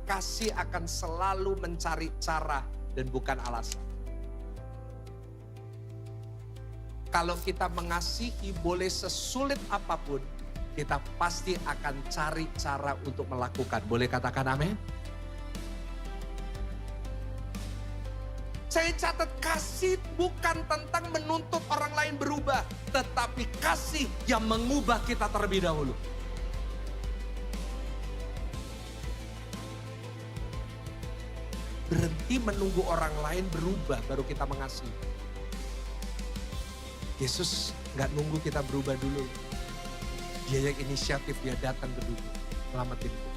kasih akan selalu mencari cara dan bukan alasan. Kalau kita mengasihi boleh sesulit apapun, kita pasti akan cari cara untuk melakukan. Boleh katakan amin? Saya catat, kasih bukan tentang menuntut orang lain berubah, tetapi kasih yang mengubah kita terlebih dahulu. Berhenti menunggu orang lain berubah baru kita mengasihi. Yesus gak nunggu kita berubah dulu. Dia yang inisiatif, dia datang ke dunia, selamatin kita.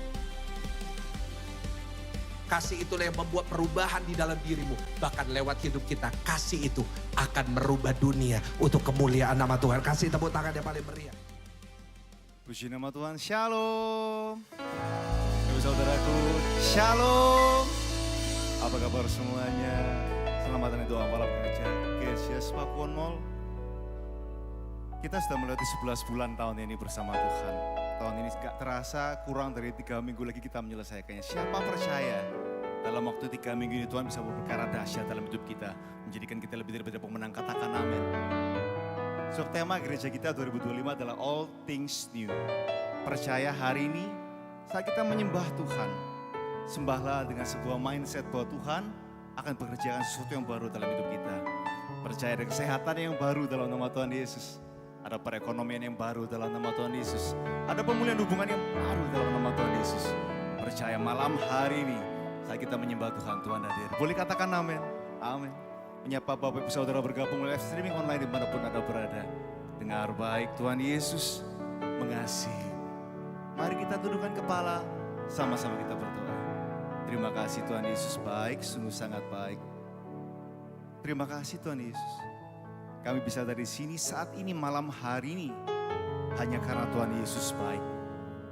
Kasih itulah yang membuat perubahan di dalam dirimu. Bahkan lewat hidup kita, kasih itu akan merubah dunia untuk kemuliaan nama Tuhan. Kasih tepuk tangan yang paling meriah. Puji nama Tuhan, shalom. Ibu saudaraku, shalom. Apa kabar semuanya? Selamat datang di doa malam gereja GCS Pakuan Mall. Kita sudah melewati 11 bulan tahun ini bersama Tuhan. Tahun ini gak terasa, kurang dari 3 minggu lagi kita menyelesaikannya. Siapa percaya dalam waktu 3 minggu ini Tuhan bisa berperkara dahsyat dalam hidup kita. Menjadikan kita lebih daripada pemenang, katakan amin. So, tema gereja kita 2025 adalah All Things New. Percaya hari ini saat kita menyembah Tuhan, sembahlah dengan sebuah mindset bahwa Tuhan akan bekerjakan sesuatu yang baru dalam hidup kita. Percaya ada kesehatan yang baru dalam nama Tuhan Yesus. Ada perekonomian yang baru dalam nama Tuhan Yesus. Ada pemulihan hubungan yang baru dalam nama Tuhan Yesus. Percaya malam hari ini saat kita menyembah Tuhan, Tuhan hadir. Boleh katakan amin? Amin. Menyapa Bapak Ibu Saudara bergabung live streaming online dimanapun Anda berada. Dengar baik, Tuhan Yesus mengasihi. Mari kita tundukkan kepala, sama-sama kita berdoa. Terima kasih Tuhan Yesus baik, sungguh sangat baik. Terima kasih Tuhan Yesus. Kami bisa dari sini saat ini malam hari ini hanya karena Tuhan Yesus baik.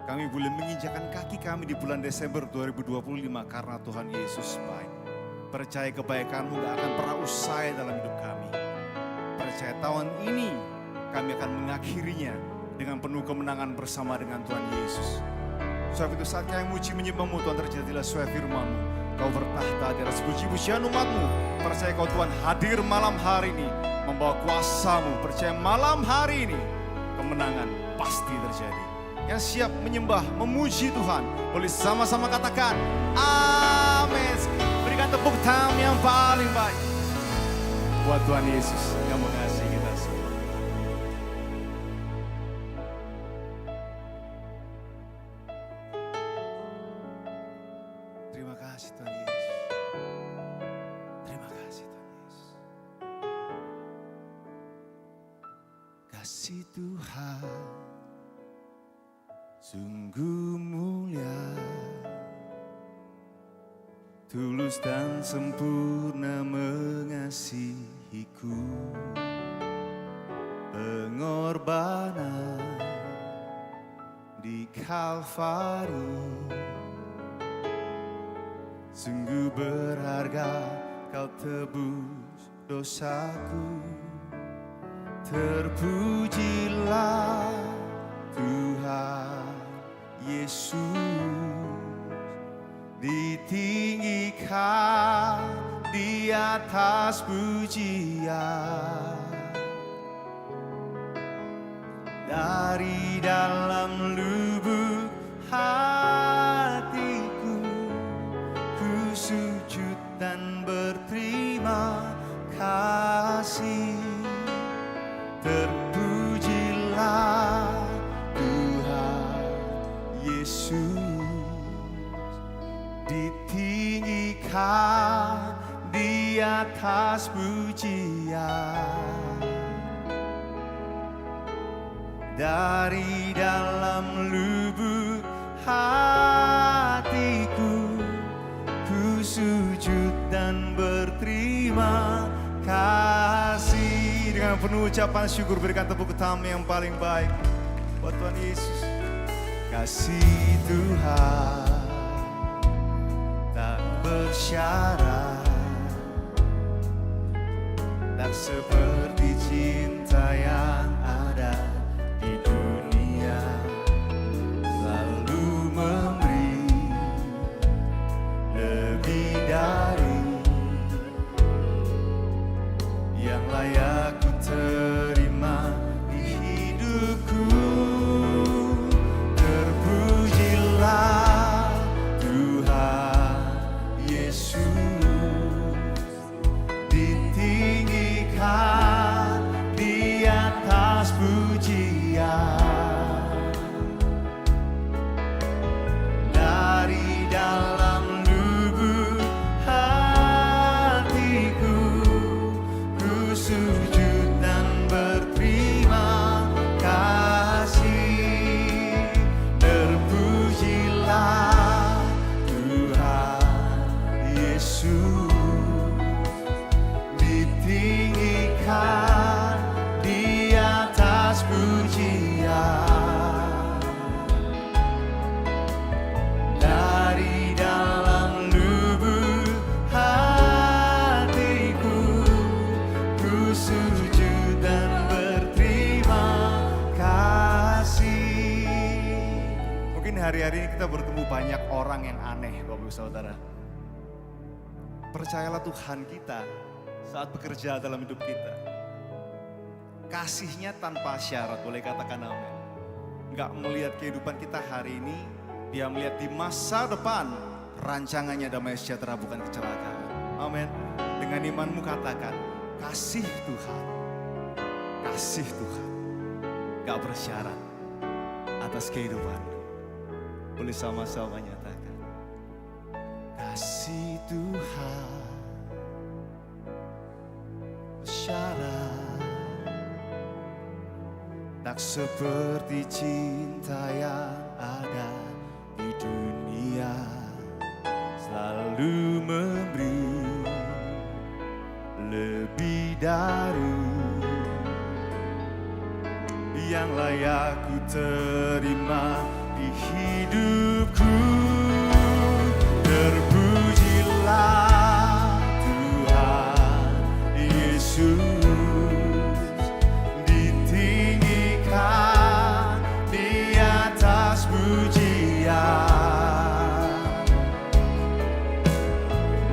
Kami boleh menginjakan kaki kami di bulan Desember 2025 karena Tuhan Yesus baik. Percaya kebaikan-Mu gak akan pernah usai dalam hidup kami. Percaya tahun ini kami akan mengakhirinya dengan penuh kemenangan bersama dengan Tuhan Yesus. Sebab itu saat kami muji menyembah-Mu, Tuhan, terjadilah sesuai firman-Mu. Kau bertahta di atas puji-pujian umat-Mu. Percaya Kau Tuhan hadir malam hari ini membawa kuasa-Mu. Percaya malam hari ini kemenangan pasti terjadi. Yang siap menyembah, memuji Tuhan, boleh sama-sama katakan amin. Berikan tepuk tangan yang paling baik buat Tuhan Yesus yang mengasihi kita semua. Terima kasih Tuhan Yesus. Terima kasih Tuhan Yesus. Kasih Tuhan sungguh mulia, tulus dan sempurna mengasihiku. Pengorbanan di Kalvari sungguh berharga, Kau tebus dosaku. Terpujilah Tuhan Yesus, ditinggikan di atas pujian. Dari dalam lubuk hatiku, ku sujud dan berterima kasih. Terpujilah Tuhan Yesus, ditinggikan di atas pujian. Dari dalam lubuk hatiku, ku sujud dan berterima kasih. Dengan penuh ucapan syukur berikan tepuk tangan yang paling baik buat Tuhan Yesus. Kasih Tuhan tak bersyarat, tak seperti cinta yang ada di dunia, lalu memberi banyak orang yang aneh, Bapak Ibu Saudara. Percayalah Tuhan kita saat bekerja dalam hidup kita. Kasihnya tanpa syarat, boleh katakan amin. Enggak melihat kehidupan kita hari ini, dia melihat di masa depan rancangannya damai sejahtera bukan kecelakaan. Amin. Dengan imanmu katakan, kasih Tuhan. Kasih Tuhan. Gak bersyarat atas kehidupan. Boleh sama-sama nyatakan. Kasih Tuhan bersyarat, tak seperti cinta yang ada di dunia, selalu memberi lebih dari yang layak ku terima di hidupku. Terpujilah Tuhan Yesus, ditinggikan di atas pujian.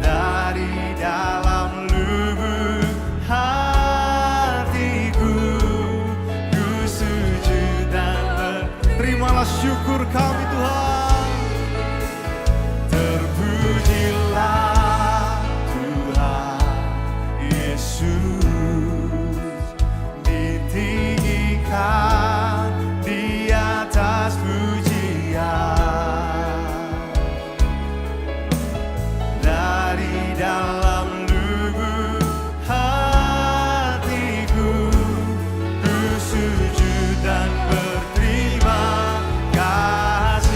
Dari dalam lubuk hatiku, ku sujud dan berterimalah syukur kami Tuhan. Terpujilah Tuhan Yesus, ditinggikan di atas pujian. Dari dalam lubuk hatiku, ku sujud dan berterima kasih.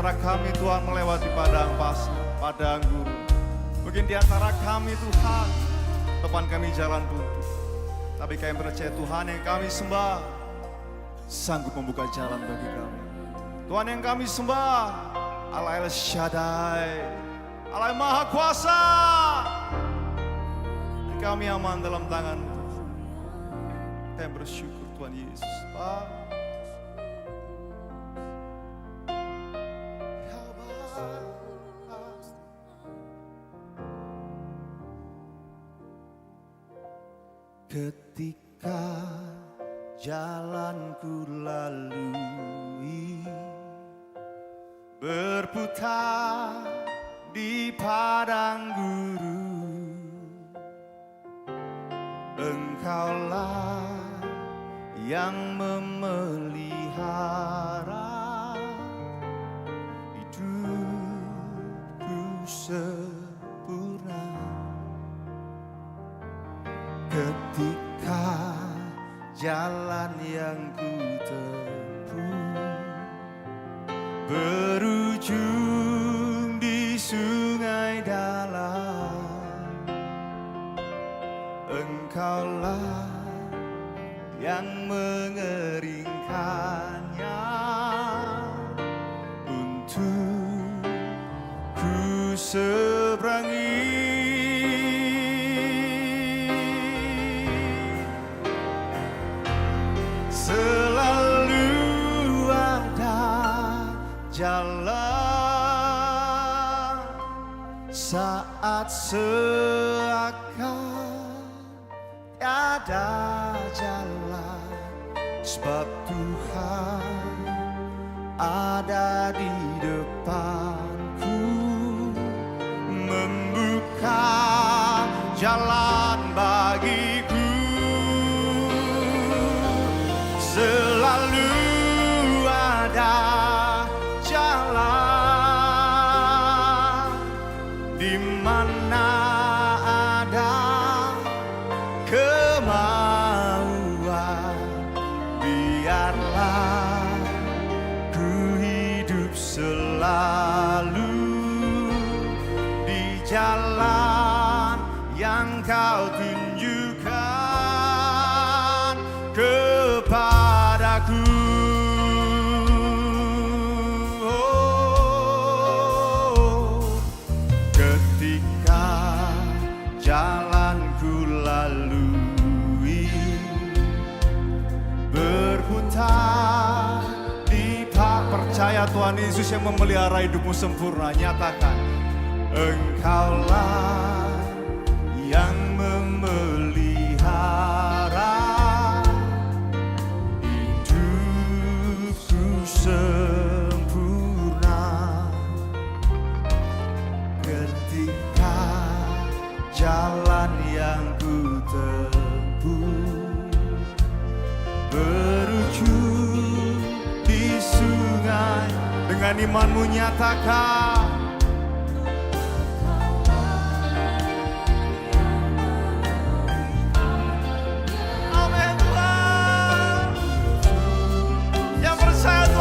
antara kami Tuhan melewati padang pasir, padang gurun. Mungkin di antara kami Tuhan, depan kami jalan buntu. Tapi kami percaya Tuhan yang kami sembah sanggup membuka jalan bagi kami. Tuhan yang kami sembah, Allah El Shaddai, Allah yang Maha Kuasa. Dan kami aman dalam tangan-Mu. Kami bersyukur Tuhan Yesus. Ketika jalanku lalui berputar di padang gurun, Engkaulah yang memelihara hidupku sempurna. Ketika jalan yang ku tempuh berujung di sungai dalam, Engkaulah yang mengeringkannya untuk ku seberangi. Selalu ada jalan saat seakan tiada jalan, sebab Tuhan ada di depanku, membuka jalan bagiku. Selalu ada jalan di mana ada kemauan, biarlah ku hidup selalu di jalan yang Kau tunjukkan kepadaku. Ketika jalanku lalui berputar di percaya Tuhan Yesus yang memelihara hidupmu sempurna. Nyatakan, Engkaulah yang memelihara hidupku sempurna. Ketika jalan yang ku tempuh berujung di sungai, dengan imanmu nyatakan,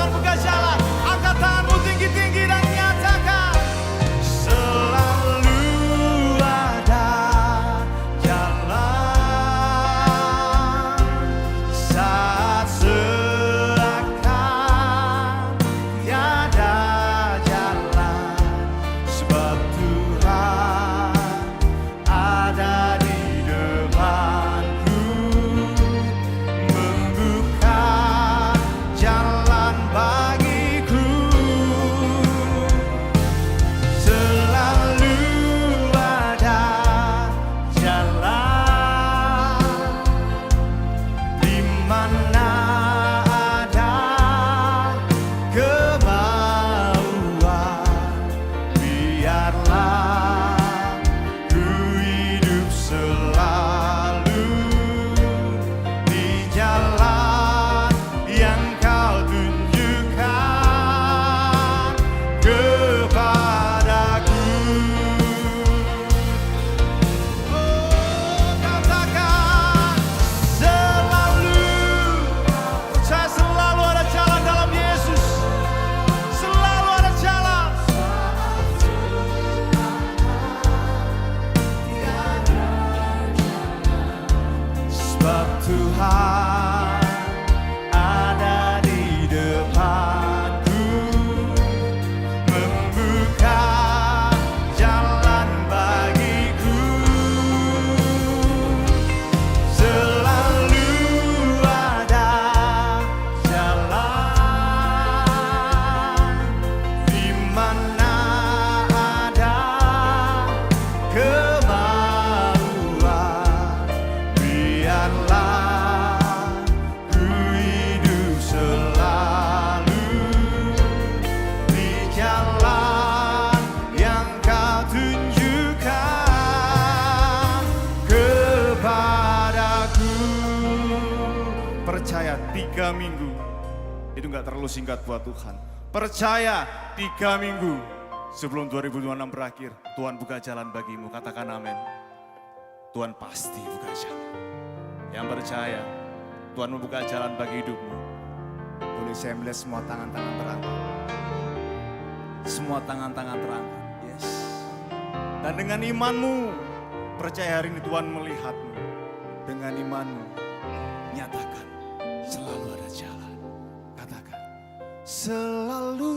buka jalan, angkat tanganmu tinggi-tinggi dan nyatakan, selalu ada jalan saat seakan tiada jalan, Sebab Tuhan ada di depanku, membuka jalan bagiku. Selalu ada jalan di mana ada kemauan. Biarlah ku hidup selalu di jalan yang Kau tunjukkan kepadaku. Percaya 3 minggu itu gak terlalu singkat buat Tuhan. Percaya 3 minggu sebelum 2026 berakhir, Tuhan buka jalan bagimu. Katakan amin. Tuhan pasti buka jalan. Yang percaya Tuhan membuka jalan bagi hidupmu. Boleh saya melihat semua tangan-tangan terangkat. Semua tangan-tangan terangkat. Yes. Dan dengan imanmu, percaya hari ini Tuhan melihatmu. Dengan imanmu, nyatakan selalu ada jalan. Katakan selalu.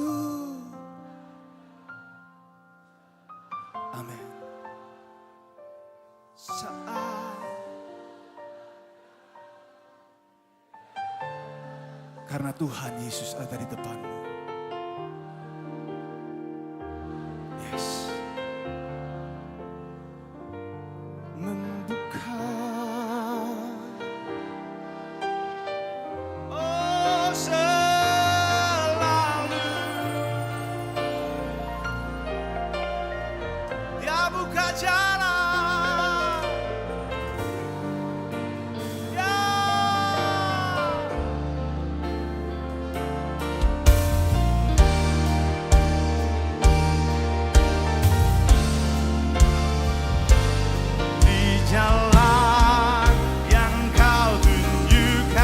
Amin. Karena Tuhan Yesus ada di depanmu. Yes. Membuka. Oh, selalu Dia buka jalan. Ya. Di jalan yang Kau tunjukkan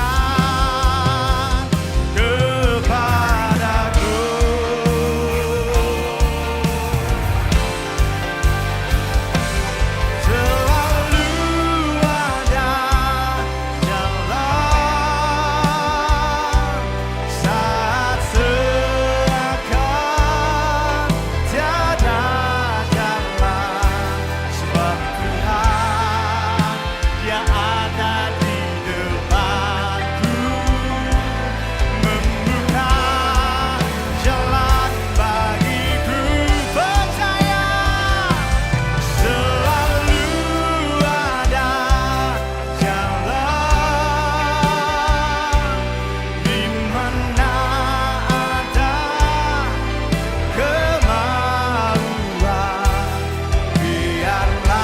kepadaku. Selalu ada jalan saat seakan tiada jalan. Sebab Tuhan Dia ada di depanku, membuka jalan bagiku. Percaya selalu ada jalan di mana ada kemauan. Biarlah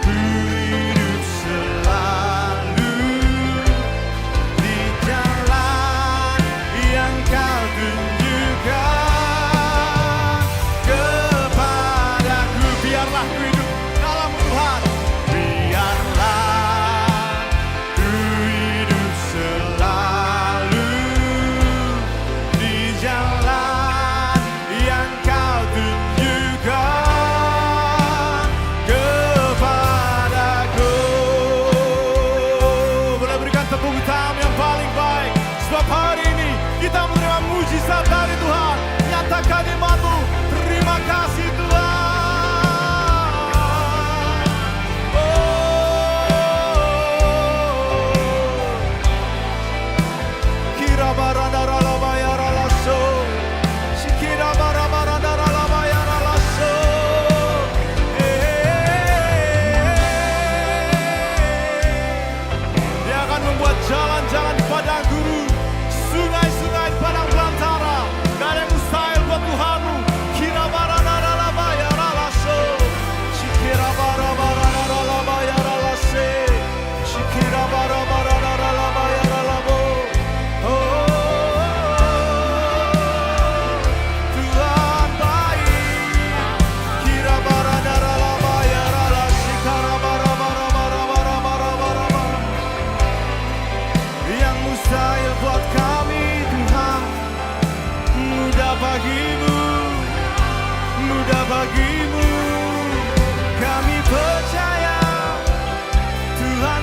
ku hidup selalu di jalan yang Kau tunjukkan kepadaku. Biarlah ku hidup dalam Tuhan. Biarlah ku hidup selalu di jalan yang Kau tunjukkan kepadaku. Boleh berikan tepuk tangan yang paling baik. Sebab hari ini kita menerima mujizat dari Tuhan. Nyatakan imanmu. Terima kasih Tuhan. Kira barandara la bayara la so. Shikira bara barandara la bayara la so. Dia akan membuat jalan-jalan di padang gurun, sungai-sungai di padang belantara. Gak ada yang mustahil buat Tuhanmu. Kira barandara la bayara la so. Shikira bara barandara la bayara la se. Shikira bara barandara la bayara la bo. Tuhan baik. Kira barandara la bayara la shikara bara bara bara bara bara bara bara. Yang mustahil buat kami Tuhan mudah bagimu, mudah bagimu. Kami percaya Tuhan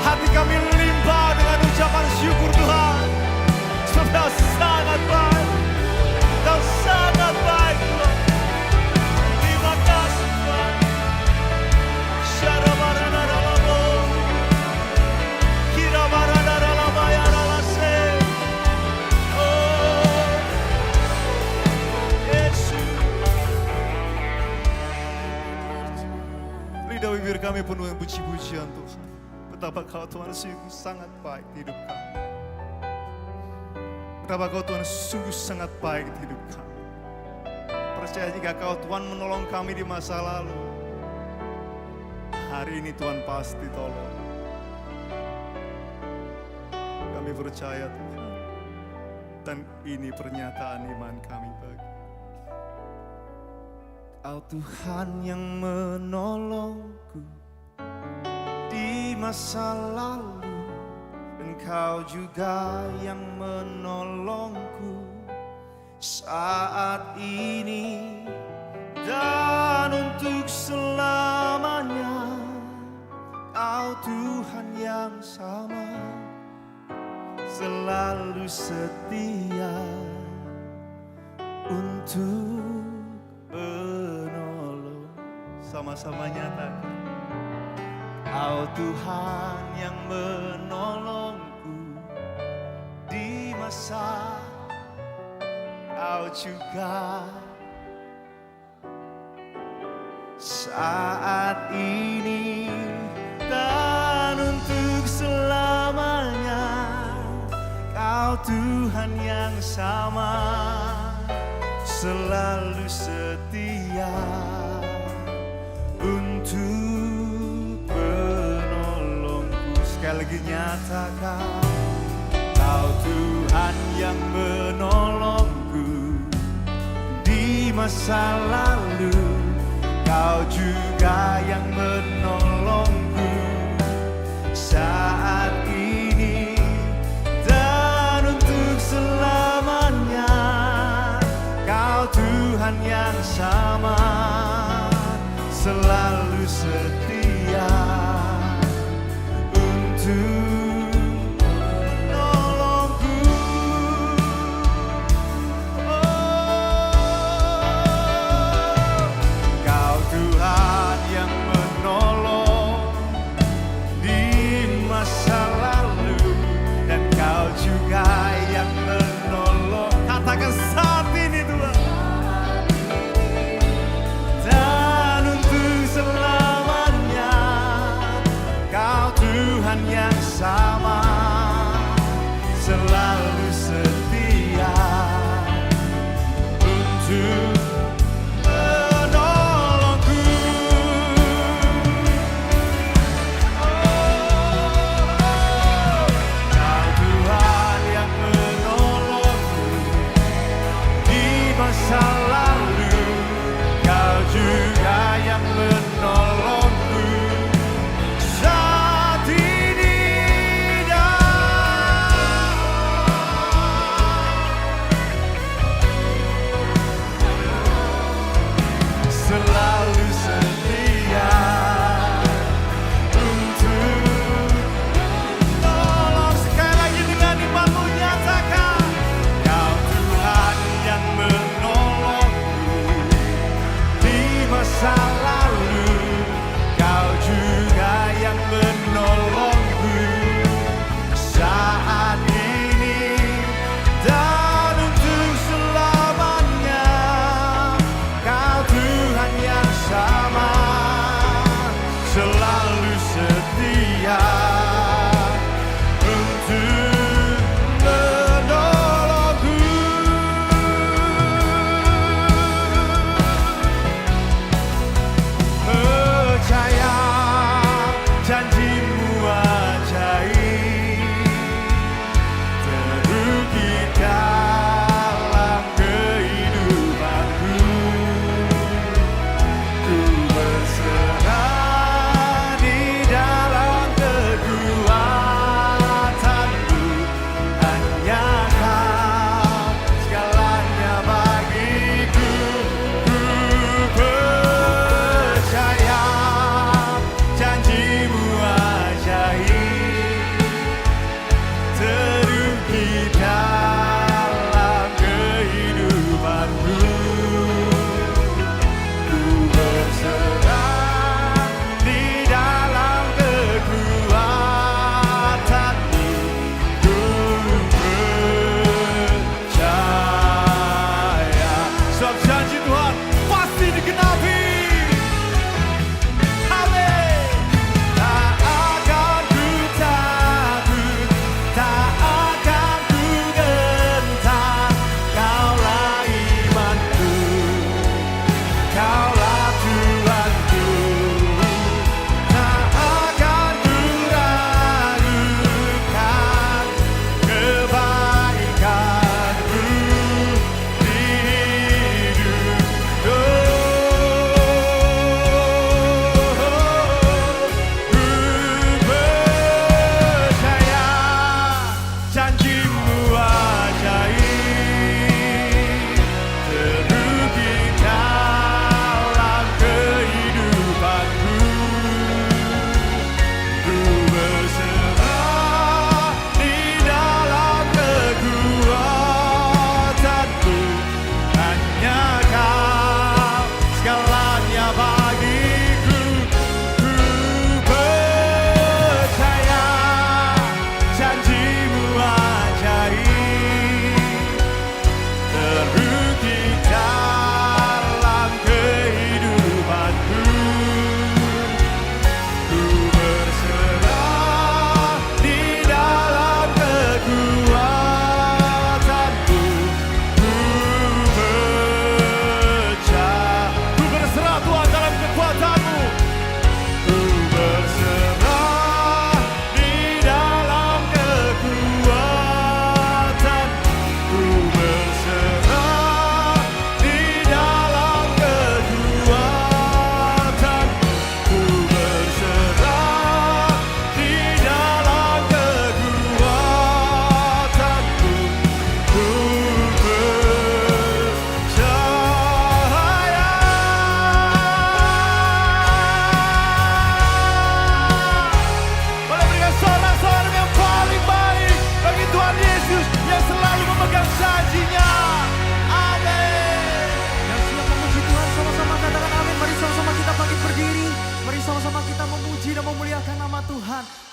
Hati kami limpah dengan ucapan syukur Tuhan. Sebab Kau sangat baik. Kau sangat baik Tuhan. Terima kasih Tuhan. Syarabaranalalamo. Kirabaranalalamayanalase. Oh, Yesus. Lidah bibir kami penuh dengan puji-pujian Tuhan. Betapa Kau Tuhan sungguh sangat baik di hidup kami. Betapa Kau Tuhan sungguh sangat baik di hidup kami. Percaya jika Kau Tuhan menolong kami di masa lalu, hari ini Tuhan pasti tolong. Kami percaya Tuhan. Dan ini pernyataan iman kami bagi Kau Tuhan yang menolongku di masa lalu, dan Kau juga yang menolongku saat ini dan untuk selamanya. Kau Tuhan yang sama, selalu setia untuk penolong. Sama-sama nyatakan, Kau Tuhan yang menolongku di masa, Kau juga saat ini dan untuk selamanya. Kau Tuhan yang sama, selalu setia untuk penolongku. Sekali lagi nyatakan, Kau Tuhan yang menolongku di masa lalu, Kau juga yang menolongku saat ini dan untuk selamanya. Kau Tuhan yang sama, selalu setia untuk menolongku. Kau Tuhan yang menolong di masa lalu, dan Kau juga yang menolong. Katakan saat ini Tuhan. Dan untuk selamanya, Kau Tuhan yang sama, selalu setia untuk menolongku. Kau Tuhan yang menolongku di masa lalu, Kau juga yang menolongku saat ini dan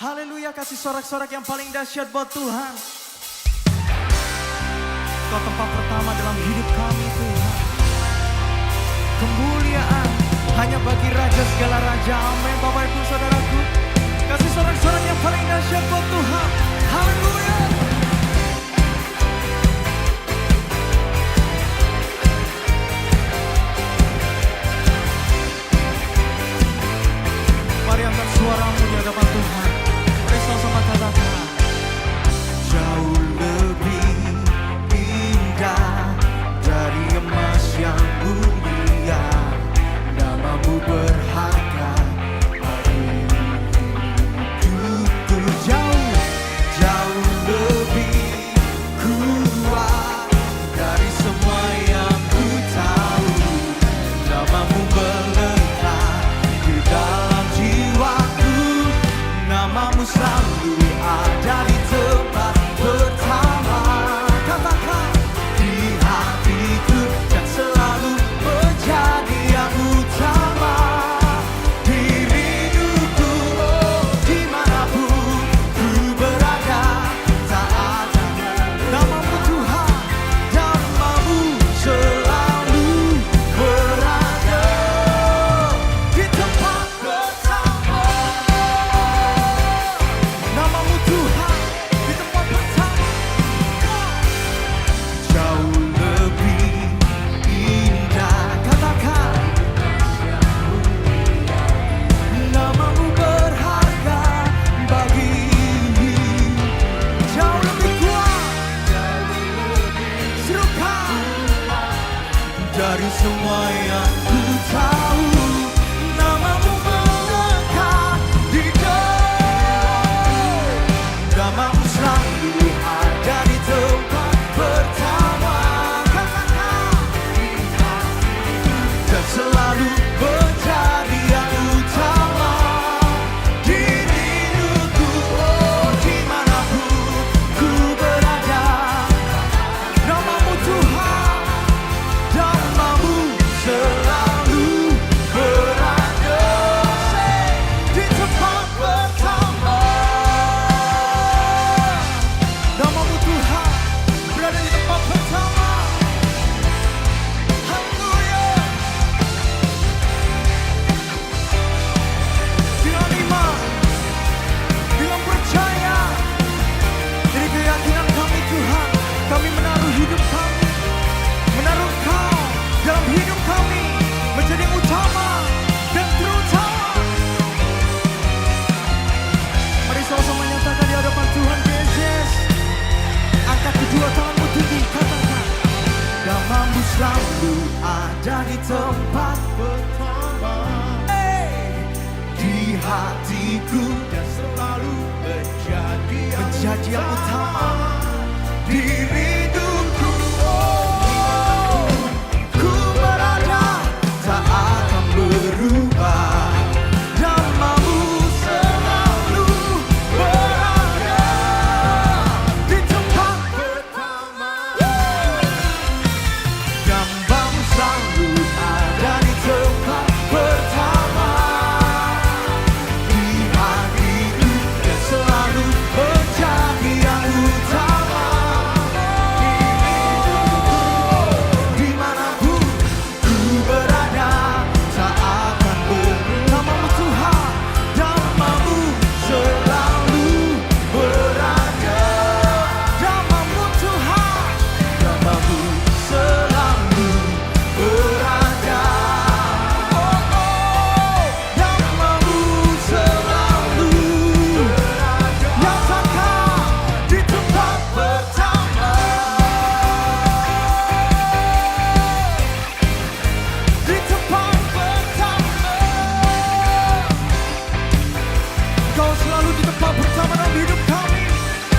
Haleluya, kasih sorak-sorak yang paling dahsyat buat Tuhan. Kau tempat pertama dalam hidup kami Tuhan. Kemuliaan hanya bagi Raja segala Raja. Amin Bapak Ibu Saudaraku. Kasih sorak-sorak yang paling dahsyat buat Tuhan. Haleluya. Mari angkat suaramu di hadapan Tuhan. Mari sama-sama katakan. Jauh lebih indah dari emas yang mulia, namamu berharga bagi hidupku. Jauh, jauh lebih kuat dari semua yang ku tahu, namamu melekat di dalam jiwaku, namamu selalu ada di tempat pertama. Katakan di hatiku dan selalu menjadi yang utama. Diriku dimanapun ku berada, tak ada namamu Tuhan, namamu selalu berada di tempat pertama. Namamu Tuhan di tempat pertama. Jauh lebih indah, katakan. Namamu berharga bagi jauh lebih kuat, serukan dari semua yang ku tahu, namamu melekat di dalam, namamu selalu ada di tempat pertama. Katakan dan selalu menjadi yang utama. Diriku dimanapun ku berada, namamu Tuhan, namamu selalu berada di tempat pertama. Namamu Tuhan berada di tempat pertama. Haleluya. Dengan iman, dengan percaya, jadi keyakinan kami Tuhan, kami menaruh hidup kami, menaruh Kau dalam hidup kami, menjadi yang utama dan terutama. Mari sama-sama nyatakan di hadapan Tuhan Yesus. Angkat kedua tanganmu tinggi, katakan. Namamu selalu ada di tempat pertama. Di hatiku dan selalu menjadi yang utama. Diriku ku berada, tak akan berubah. Namamu selalu berada di tempat pertama. Gambarmu selalu ada di tempat pertama. Di hatiku dan selalu menjadi yang utama. Dimanapun ku berada, tak akan berubah. Namamu Tuhan, namamu selalu berada. Namamu Tuhan, namamu selalu berada. Oh, oh, namamu selalu berada. Nyatakan di tempat pertama. Di tempat pertama. Kau selalu di tempat pertama dalam hidup kami.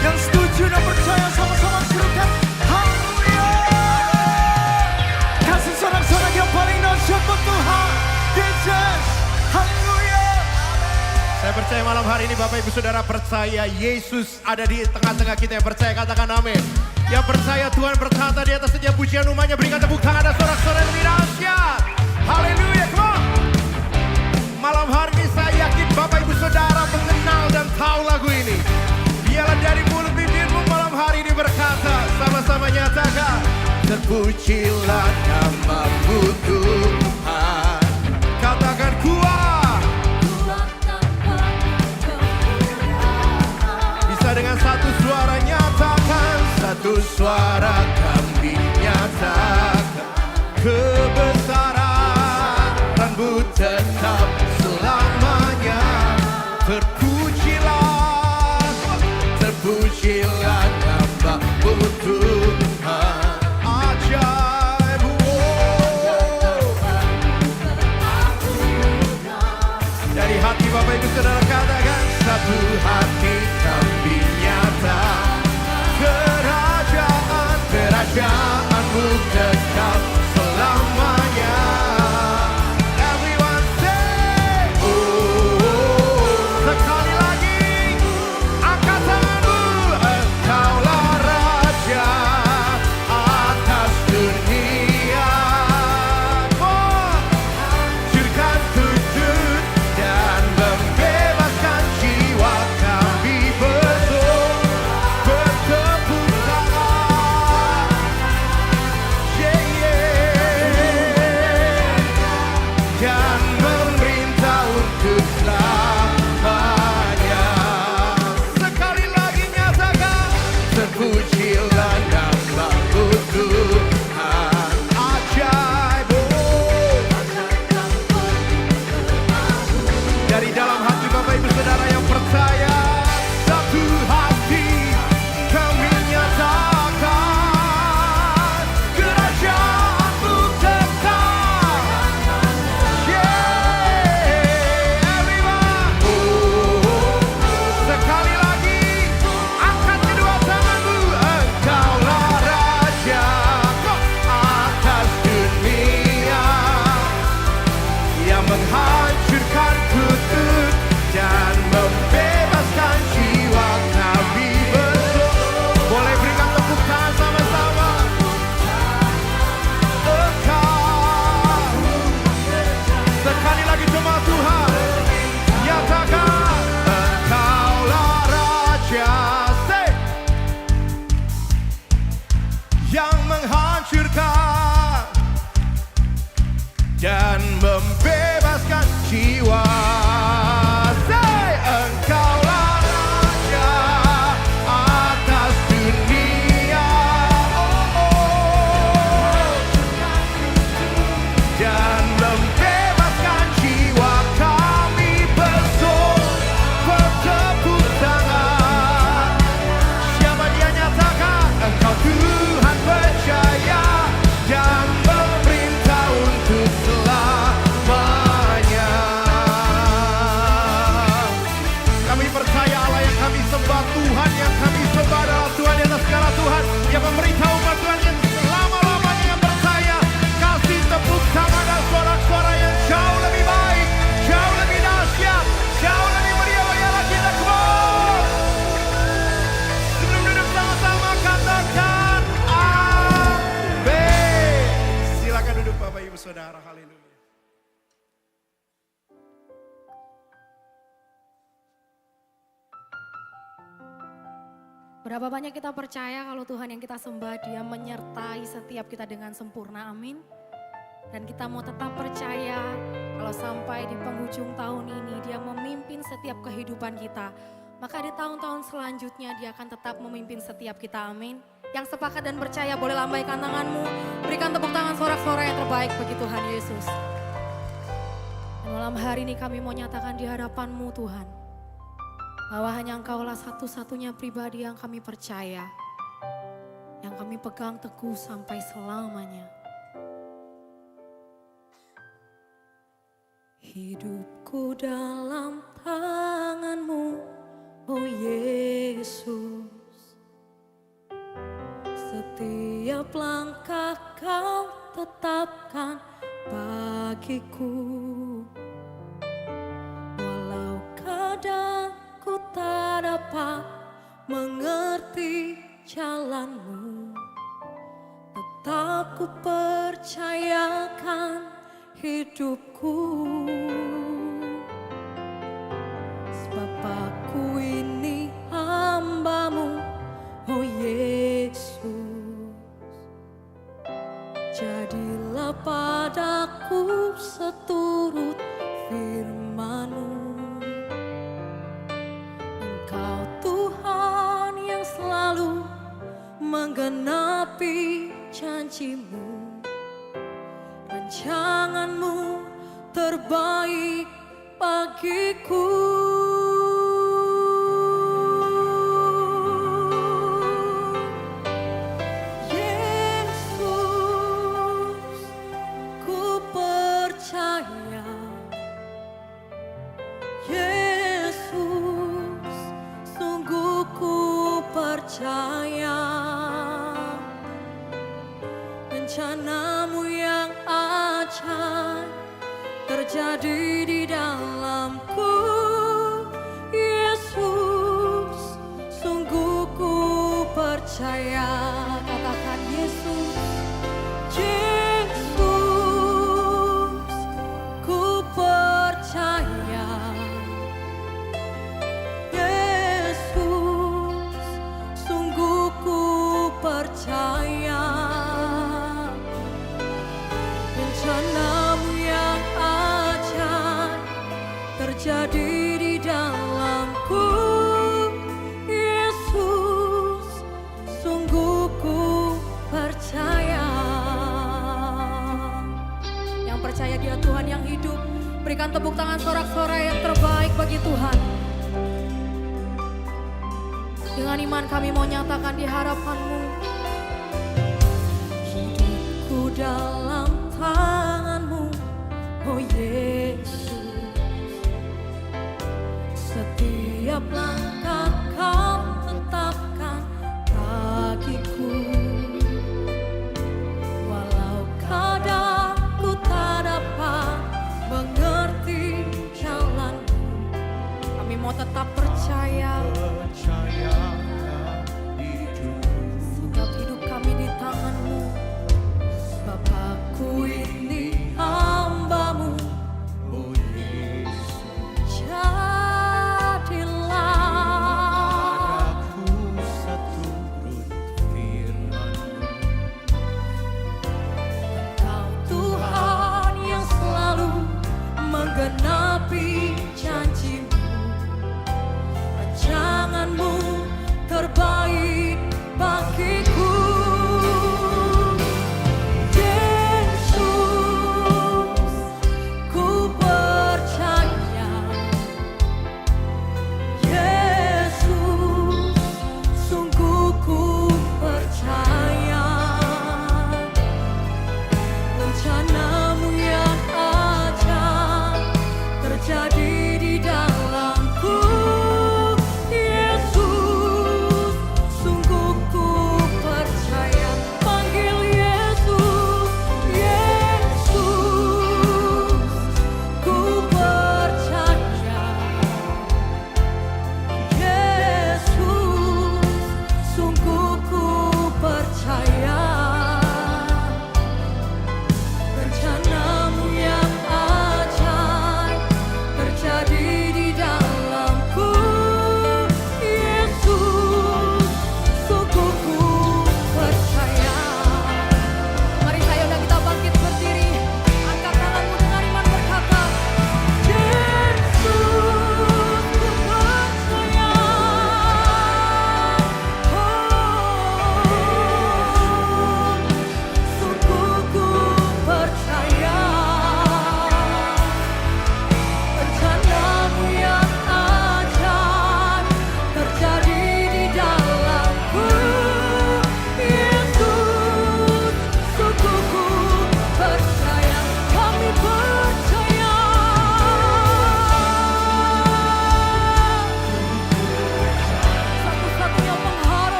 Yang setuju dan percaya sama-sama serukan haleluya. Kasih sorak-sorak yang paling dahsyat buat Tuhan Yesus. Haleluya. Saya percaya malam hari ini Bapak Ibu Saudara percaya Yesus ada di tengah-tengah kita. Yang percaya katakan amin. Yang percaya Tuhan bertata di atas setiap pujian umatnya, berikan tepuk tangan dan sorak-sorak yang lebih dahsyat. Haleluya, come on. Malam hari ini saya yakin Bapak Ibu Saudara mengenal dan tahu lagu ini. Biarlah dari mulut bibirmu malam hari ini berkata, sama-sama nyatakan, terpujilah namamu Tuhan. Katakan kuat. Bisa dengan satu suara nyatakan, satu suara kami nyatakan, kebesaran-Mu tetap selamanya. Terpujilah, terpujilah namamu Tuhan. Ajaib, dari hati Bapak Ibu Saudara katakan, satu hati kami nyata, kerajaan-Mu tetap selamanya. Everyone say, sekali lagi, angkat tanganmu. Engkaulah Raja atas dunia. Hancurkan kudus dan membebaskan jiwa kami bersama. Bertepuk tangan. Yeah, yeah. Dan memerintah untuk selamanya. Sekali lagi nyatakan, terpujilah namamu Tuhan. Ajaib. Dari dalam hati Bapak Ibu Saudara yang percaya, satu hati kami nyatakan, kerajaan-Mu tetap. Yeah, everyone. Sekali lagi, angkat kedua tanganmu. Engkaulah Raja atas dunia, yang menghancurkan kutub dan membebaskan jiwa kami bersama. Boleh berikan tepuk tangan sama-sama. Engkau, sekali lagi jemaat Tuhan, nyatakan, Engkaulah Raja, say, yang menghancurkan dan membebaskan jiwa. Say, Engkaulah Raja atas dunia. Dan membebaskan jiwa kami bersama. Bertepuk tangan. Siapa dia nyatakan, Engkau Tuhan percaya dan memerintah untuk selamanya. Kami percaya Allah yang kami sembah, Tuhan yang kami sembah adalah Tuhan di atas segala Tuhan, yang memerintah umat Tuhan yang selama-lamanya. Yang percaya, kasih tepuk tangan dan suara-suara yang jauh lebih baik, jauh lebih dahsyat, jauh lebih meriah. Bayalah kita keluar. Sebelum duduk sama-sama katakan amin. Silakan duduk Bapak Ibu Saudara. Haleluya. Berapa banyak kita percaya kalau Tuhan yang kita sembah, Dia menyertai setiap kita dengan sempurna, amin. Dan kita mau tetap percaya kalau sampai di penghujung tahun ini Dia memimpin setiap kehidupan kita. Maka di tahun-tahun selanjutnya Dia akan tetap memimpin setiap kita, amin. Yang sepakat dan percaya boleh lambaikan tanganmu, berikan tepuk tangan sorak-sorai yang terbaik bagi Tuhan Yesus. Dan malam hari ini kami mau nyatakan di hadapan-Mu Tuhan, bahwa hanya Engkaulah satu-satunya pribadi yang kami percaya, yang kami pegang teguh sampai selamanya. Hidupku dalam tangan-Mu, oh Yesus. Setiap langkah Kau tetapkan bagiku. Walau kadang ku tak dapat mengerti jalan-Mu, tetap ku percayakan hidupku. Sebab aku janjimu, rancanganmu terbaik bagiku. Yesus, ku percaya. Yesus, sungguh ku percaya. Rencanamu yang ajaib terjadi di dalamku. Yesus, sungguh ku percaya. Katakan Yesus. Yesus, ku percaya. Yesus, sungguh ku percaya. Rencanamu yang ajaib terjadi di dalamku. Yesus, sungguh ku percaya. Yang percaya Dia Tuhan yang hidup, berikan tepuk tangan sorak-sorai yang terbaik bagi Tuhan. Dengan iman kami mau nyatakan di hadapan-Mu. Hidupku dalam tangan-Mu, oh Yesus. Setiap langkah Kau tetapkan bagiku. Walau kadang ku tak dapat mengerti jalan-Mu, kami mau tetap percaya. Sebab hidup kami di tangan-Mu, Bapa.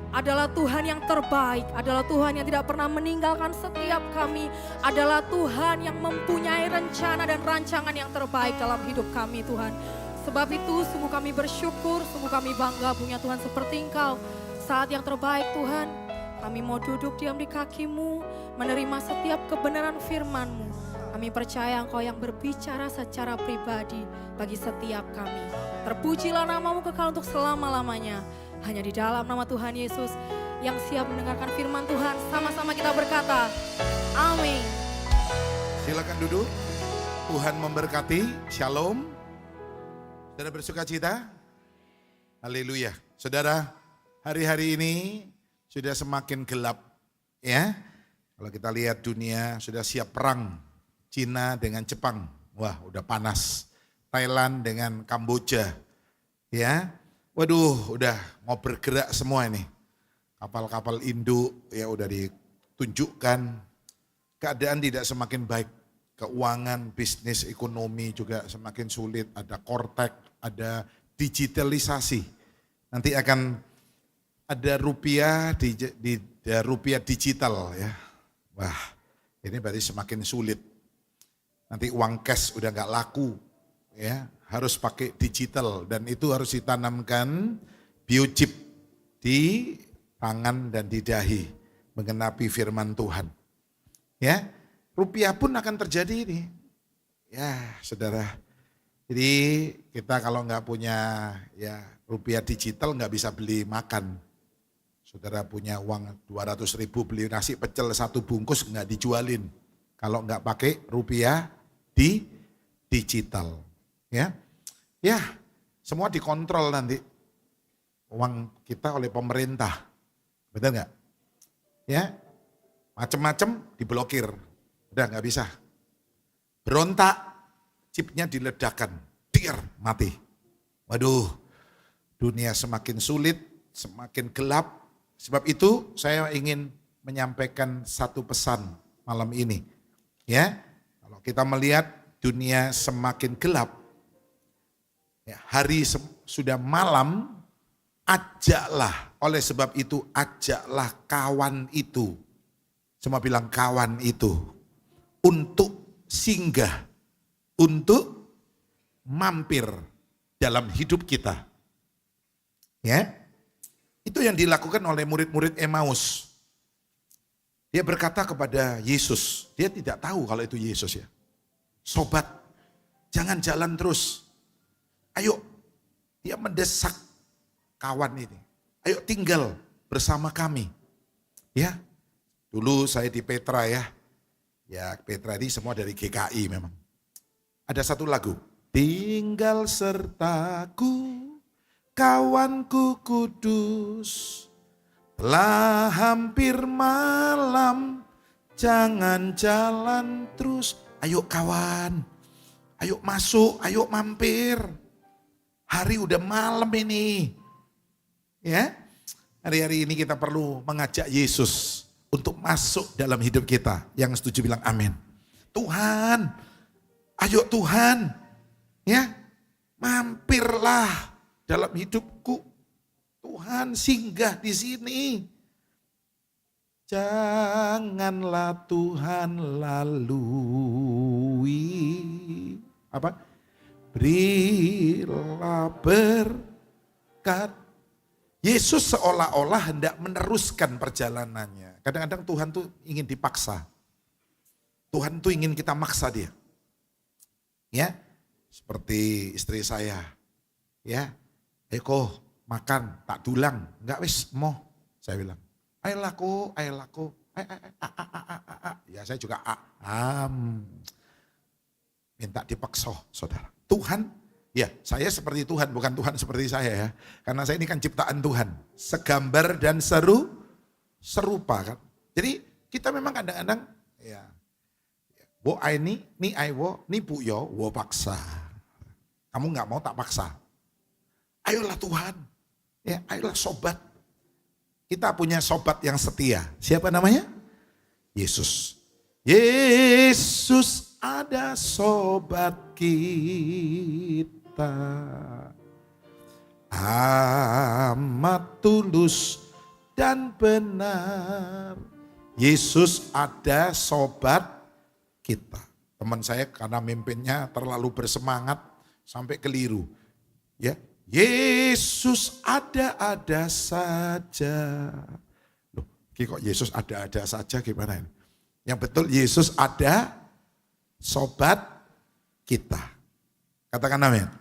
adalah Tuhan yang terbaik, adalah Tuhan yang tidak pernah meninggalkan setiap kami, adalah Tuhan yang mempunyai rencana dan rancangan yang terbaik dalam hidup kami Tuhan. Sebab itu sungguh kami bersyukur, sungguh kami bangga punya Tuhan seperti Engkau. Saat yang terbaik Tuhan, kami mau duduk diam di kaki-Mu, menerima setiap kebenaran firman-Mu. Kami percaya Engkau yang berbicara secara pribadi bagi setiap kami. Terpujilah nama-Mu kekal untuk selama-lamanya. Hanya di dalam nama Tuhan Yesus yang siap mendengarkan firman Tuhan, sama-sama kita berkata, amin. Silakan duduk. Tuhan memberkati. Shalom. Saudara bersuka cita? Haleluya. Saudara, hari-hari ini sudah semakin gelap ya. Kalau kita lihat dunia sudah siap perang. Cina dengan Jepang. Wah, udah panas. Thailand dengan Kamboja. Ya. Waduh, udah mau bergerak semua ini. Kapal-kapal induk ya udah ditunjukkan. Keadaan tidak semakin baik. Keuangan, bisnis, ekonomi juga semakin sulit. Ada kortek, ada digitalisasi. Nanti akan ada rupiah rupiah digital ya. Wah, ini berarti semakin sulit. Nanti uang cash udah nggak laku ya. Harus pakai digital dan itu harus ditanamkan biochip di tangan dan di dahi menggenapi firman Tuhan. Ya, rupiah pun akan terjadi ini. Ya, saudara. Jadi kita kalau nggak punya ya rupiah digital nggak bisa beli makan. Saudara punya uang 200.000 beli nasi pecel 1 bungkus nggak dijualin. Kalau nggak pakai rupiah di digital. Ya, semua dikontrol nanti uang kita oleh pemerintah, betul nggak? Ya, macam-macam diblokir, udah nggak bisa. Berontak, chipnya diledakkan, mati. Waduh, dunia semakin sulit, semakin gelap. Sebab itu saya ingin menyampaikan satu pesan malam ini. Ya, kalau kita melihat dunia semakin gelap, ya, hari sudah malam, ajaklah. Oleh sebab itu ajaklah kawan itu. Semua bilang kawan itu. Untuk singgah. Untuk mampir dalam hidup kita. Ya, itu yang dilakukan oleh murid-murid Emmaus. Dia berkata kepada Yesus. Dia tidak tahu kalau itu Yesus ya. Sobat, jangan jalan terus. Ayo, dia mendesak kawan ini. Ayo tinggal bersama kami. Ya, dulu saya di Petra ya. Ya Petra ini semua dari GKI memang. Ada satu lagu. Tinggal sertaku, kawanku kudus. Telah hampir malam, jangan jalan terus. Ayo kawan, ayo masuk, ayo mampir. Hari udah malam ini. Ya, hari-hari ini kita perlu mengajak Yesus untuk masuk dalam hidup kita. Yang setuju bilang amin. Tuhan, ayo Tuhan, ya, mampirlah dalam hidupku. Tuhan singgah di sini. Janganlah Tuhan lalui. Apa? Berilah berkat. Yesus seolah-olah hendak meneruskan perjalanannya. Kadang-kadang Tuhan tuh ingin dipaksa. Tuhan tuh ingin kita maksa dia. Ya, seperti istri saya. Ya, Eko makan tak dulang, enggak wis mau. Saya bilang, ayolah ko, ayolah ko. Ya saya juga minta dipaksa, saudara. Tuhan, ya saya seperti Tuhan, bukan Tuhan seperti saya ya. Karena saya ini kan ciptaan Tuhan. Segambar dan serupa kan. Jadi kita memang kadang-kadang ya. Wo ini, ni ai wo, ni bu yo, wo paksa. Kamu nggak mau tak paksa. Ayolah Tuhan, ya ayolah sobat. Kita punya sobat yang setia. Siapa namanya? Yesus. Yesus ada sobat kita. Amat tulus dan benar. Yesus ada, sobat kita. Teman saya karena mimpinnya terlalu bersemangat sampai keliru. Ya, Yesus ada-ada saja. Loh, kok Yesus ada-ada saja gimana ini? Yang betul Yesus ada, sobat kita. Katakan amin.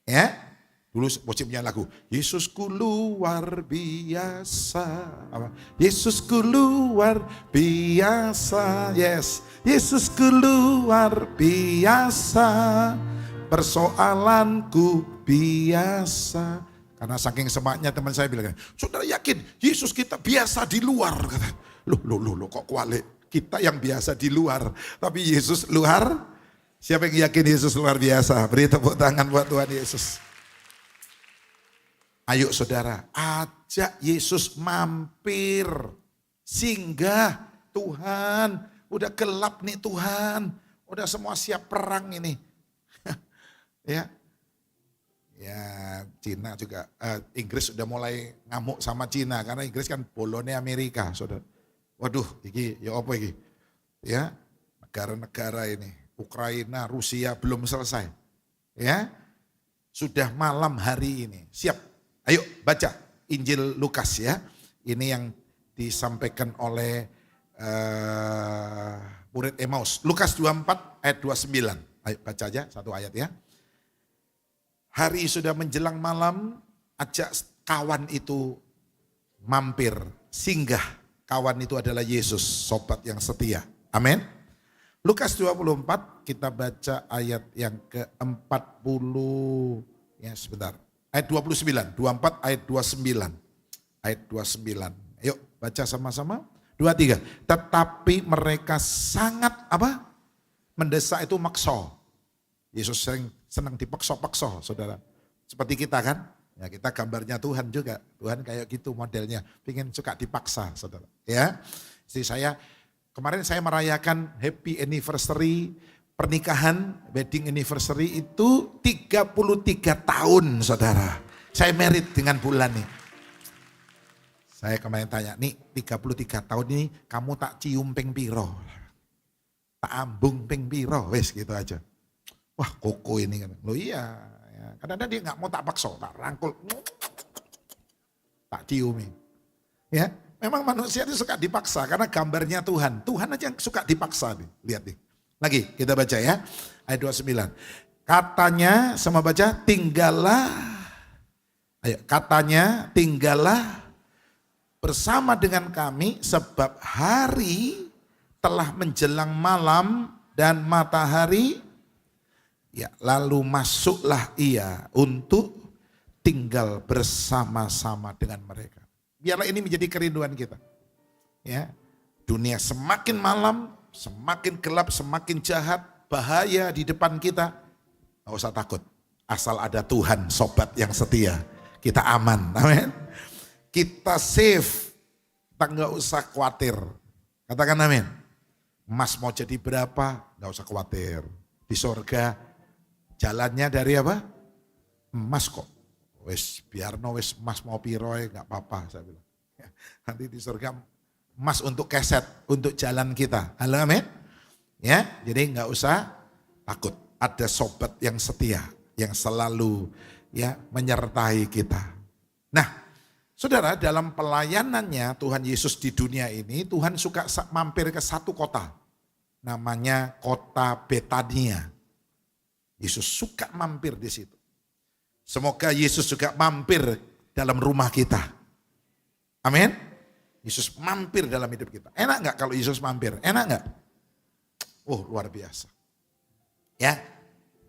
Ya. Dulu punya lagu, Yesusku luar biasa. Apa? Yesusku luar biasa. Yes, Yesusku luar biasa. Persoalanku biasa. Karena saking semangatnya teman saya bilang, saudara yakin Yesus kita biasa di luar. Kata, loh, kok kualik? Kita yang biasa di luar, tapi Yesus luar. Siapa yang yakin Yesus luar biasa? Beri tepuk tangan buat Tuhan Yesus. Ayo saudara, ajak Yesus mampir. Singgah, Tuhan. Udah gelap nih Tuhan. Udah semua siap perang ini. Ya, Cina juga, Inggris udah mulai ngamuk sama Cina. Karena Inggris kan bolone Amerika, saudara. Waduh, iki ya apa iki? Ya, negara-negara ini. Ukraina, Rusia belum selesai. Ya, sudah malam hari ini. Siap. Ayo baca Injil Lukas ya. Ini yang disampaikan oleh murid Emmaus. Lukas 24 ayat 29. Ayo baca aja satu ayat ya. Hari sudah menjelang malam, ajak kawan itu mampir, singgah. Kawan itu adalah Yesus, sobat yang setia. Amin. Lukas 24 kita baca ayat yang ke-40. Ya sebentar. Ayat 29, 24 ayat 29. Ayat 29. Ayo baca sama-sama. 23. Tetapi mereka sangat apa? Mendesak itu makso. Yesus sering senang dipaksa-paksa, saudara. Seperti kita kan? Ya kita gambarnya Tuhan juga. Tuhan kayak gitu modelnya. Pengen suka dipaksa, saudara. Ya. Jadi kemarin saya merayakan happy anniversary pernikahan, wedding anniversary itu 33 tahun saudara. Saya married dengan bulan nih. Saya kemarin tanya, nih 33 tahun ini kamu tak cium ping piro? Tak ambung ping piro? Wes gitu aja. Wah koko ini kan. Loh iya, ya. Kadang-kadang dia gak mau tak paksa, tak rangkul. Tak ciumi. Ya, memang manusia itu suka dipaksa karena gambarnya Tuhan. Tuhan aja yang suka dipaksa nih, lihat nih. Lagi kita baca ya, ayat 29. Katanya, sama baca, tinggallah. Ayo, katanya tinggallah bersama dengan kami sebab hari telah menjelang malam dan matahari. Ya, lalu masuklah ia untuk tinggal bersama-sama dengan mereka. Biarlah ini menjadi kerinduan kita. Ya, dunia semakin malam, semakin gelap, semakin jahat, bahaya di depan kita. Gak usah takut. Asal ada Tuhan, sobat yang setia. Kita aman, amin. Kita safe, kita gak usah khawatir. Katakan amin. Emas mau jadi berapa, gak usah khawatir. Di sorga, jalannya dari apa? Emas kok. Wes biarno wes emas mau piroy gak apa-apa, saya bilang. Nanti di sorga emas untuk keset, untuk jalan kita. Halo amin. Ya, jadi nggak usah takut. Ada sobat yang setia, yang selalu ya menyertai kita. Nah, saudara dalam pelayanannya Tuhan Yesus di dunia ini, Tuhan suka mampir ke satu kota. Namanya kota Betania. Yesus suka mampir di situ. Semoga Yesus juga mampir dalam rumah kita. Amin. Yesus mampir dalam hidup kita. Enak gak kalau Yesus mampir? Enak gak? Oh luar biasa. Ya,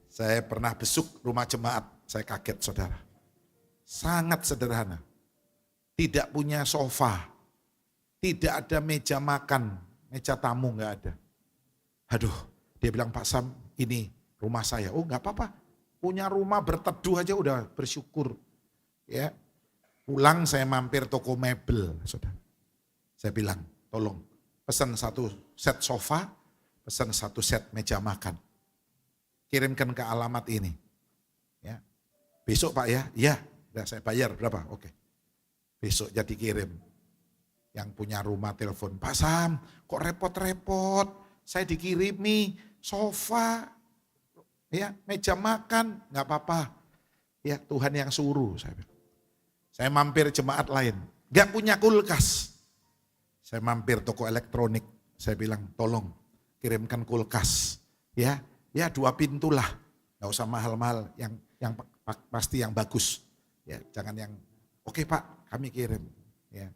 saya pernah besuk rumah jemaat. Saya kaget saudara. Sangat sederhana. Tidak punya sofa. Tidak ada meja makan. Meja tamu gak ada. Aduh, dia bilang Pak Sam ini rumah saya. Oh gak apa-apa. Punya rumah berteduh aja udah bersyukur. Ya, pulang saya mampir toko mebel saudara. Saya bilang, tolong pesan satu set sofa, pesan satu set meja makan. Kirimkan ke alamat ini. Ya. Besok Pak ya? Iya, udah saya bayar berapa? Oke. Besok jadi kirim. Yang punya rumah telepon, Pak Sam kok repot-repot, saya dikirimi sofa, ya meja makan, nggak apa-apa. Ya Tuhan yang suruh. Saya mampir jemaat lain, nggak punya kulkas. Saya mampir toko elektronik, saya bilang tolong kirimkan kulkas. Ya 2 pintu lah, nggak usah mahal-mahal, yang pasti yang bagus. Ya jangan yang oke Pak kami kirim. Ya.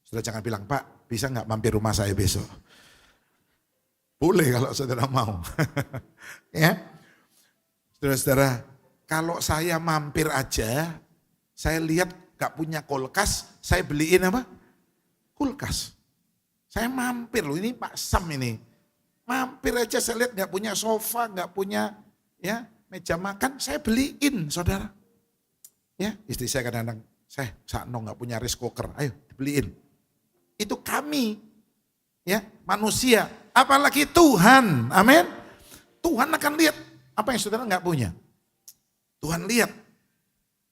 Sudah jangan bilang Pak bisa nggak mampir rumah saya besok. Boleh kalau saudara mau. Ya. Saudara-saudara, kalau saya mampir aja, saya lihat gak punya kulkas, saya beliin apa? Kulkas. Saya mampir loh, ini Pak Sam ini. Mampir aja saya lihat gak punya sofa, gak punya ya meja makan, saya beliin saudara. Ya, istri saya kadang-kadang, saya sakno gak punya rice cooker, ayo dibeliin. Itu kami, ya manusia, apalagi Tuhan, amin. Tuhan akan lihat apa yang saudara gak punya. Tuhan lihat,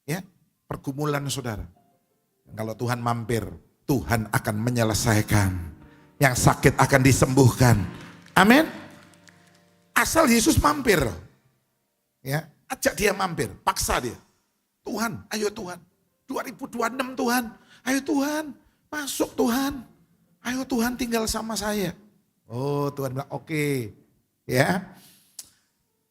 ya pergumulan saudara. Kalau Tuhan mampir, Tuhan akan menyelesaikan. Yang sakit akan disembuhkan. Amin. Asal Yesus mampir. Ya, ajak dia mampir, paksa dia. Tuhan, ayo Tuhan. 2026 Tuhan. Ayo Tuhan, masuk Tuhan. Ayo Tuhan tinggal sama saya. Oh, Tuhan bilang oke. Ya.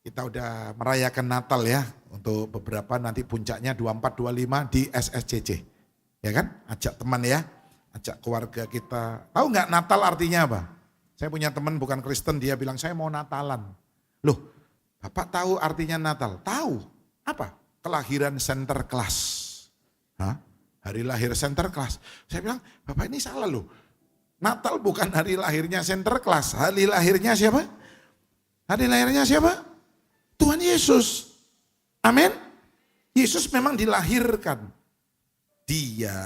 Kita udah merayakan Natal ya. Untuk beberapa nanti puncaknya 24, 25 di SSCC. Ya kan? Ajak teman ya. Ajak keluarga kita. Tahu nggak Natal artinya apa? Saya punya teman bukan Kristen, dia bilang saya mau Natalan. Loh, Bapak tahu artinya Natal? Tahu. Apa? Kelahiran center class. Hah? Hari lahir center class. Saya bilang, Bapak ini salah loh. Natal bukan hari lahirnya center class. Hari lahirnya siapa? Hari lahirnya siapa? Tuhan Yesus. Amin. Yesus memang dilahirkan. Dia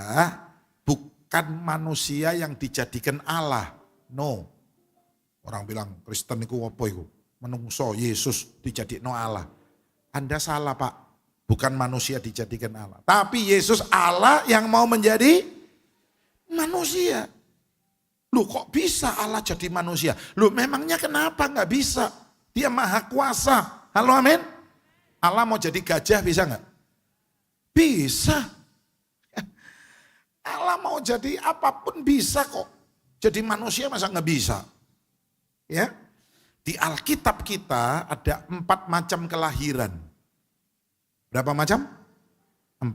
bukan manusia yang dijadikan Allah. No. Orang bilang Kristen itu apa itu? Menungso Yesus dijadikan Allah. Anda salah Pak. Bukan manusia dijadikan Allah. Tapi Yesus Allah yang mau menjadi manusia. Loh kok bisa Allah jadi manusia? Loh memangnya kenapa nggak bisa? Dia maha kuasa. Halo amin? Allah mau jadi gajah bisa nggak? Bisa. Allah mau jadi apapun bisa kok. Jadi manusia masa nggak bisa? Ya, di Alkitab kita ada 4 macam kelahiran. Berapa macam? 4.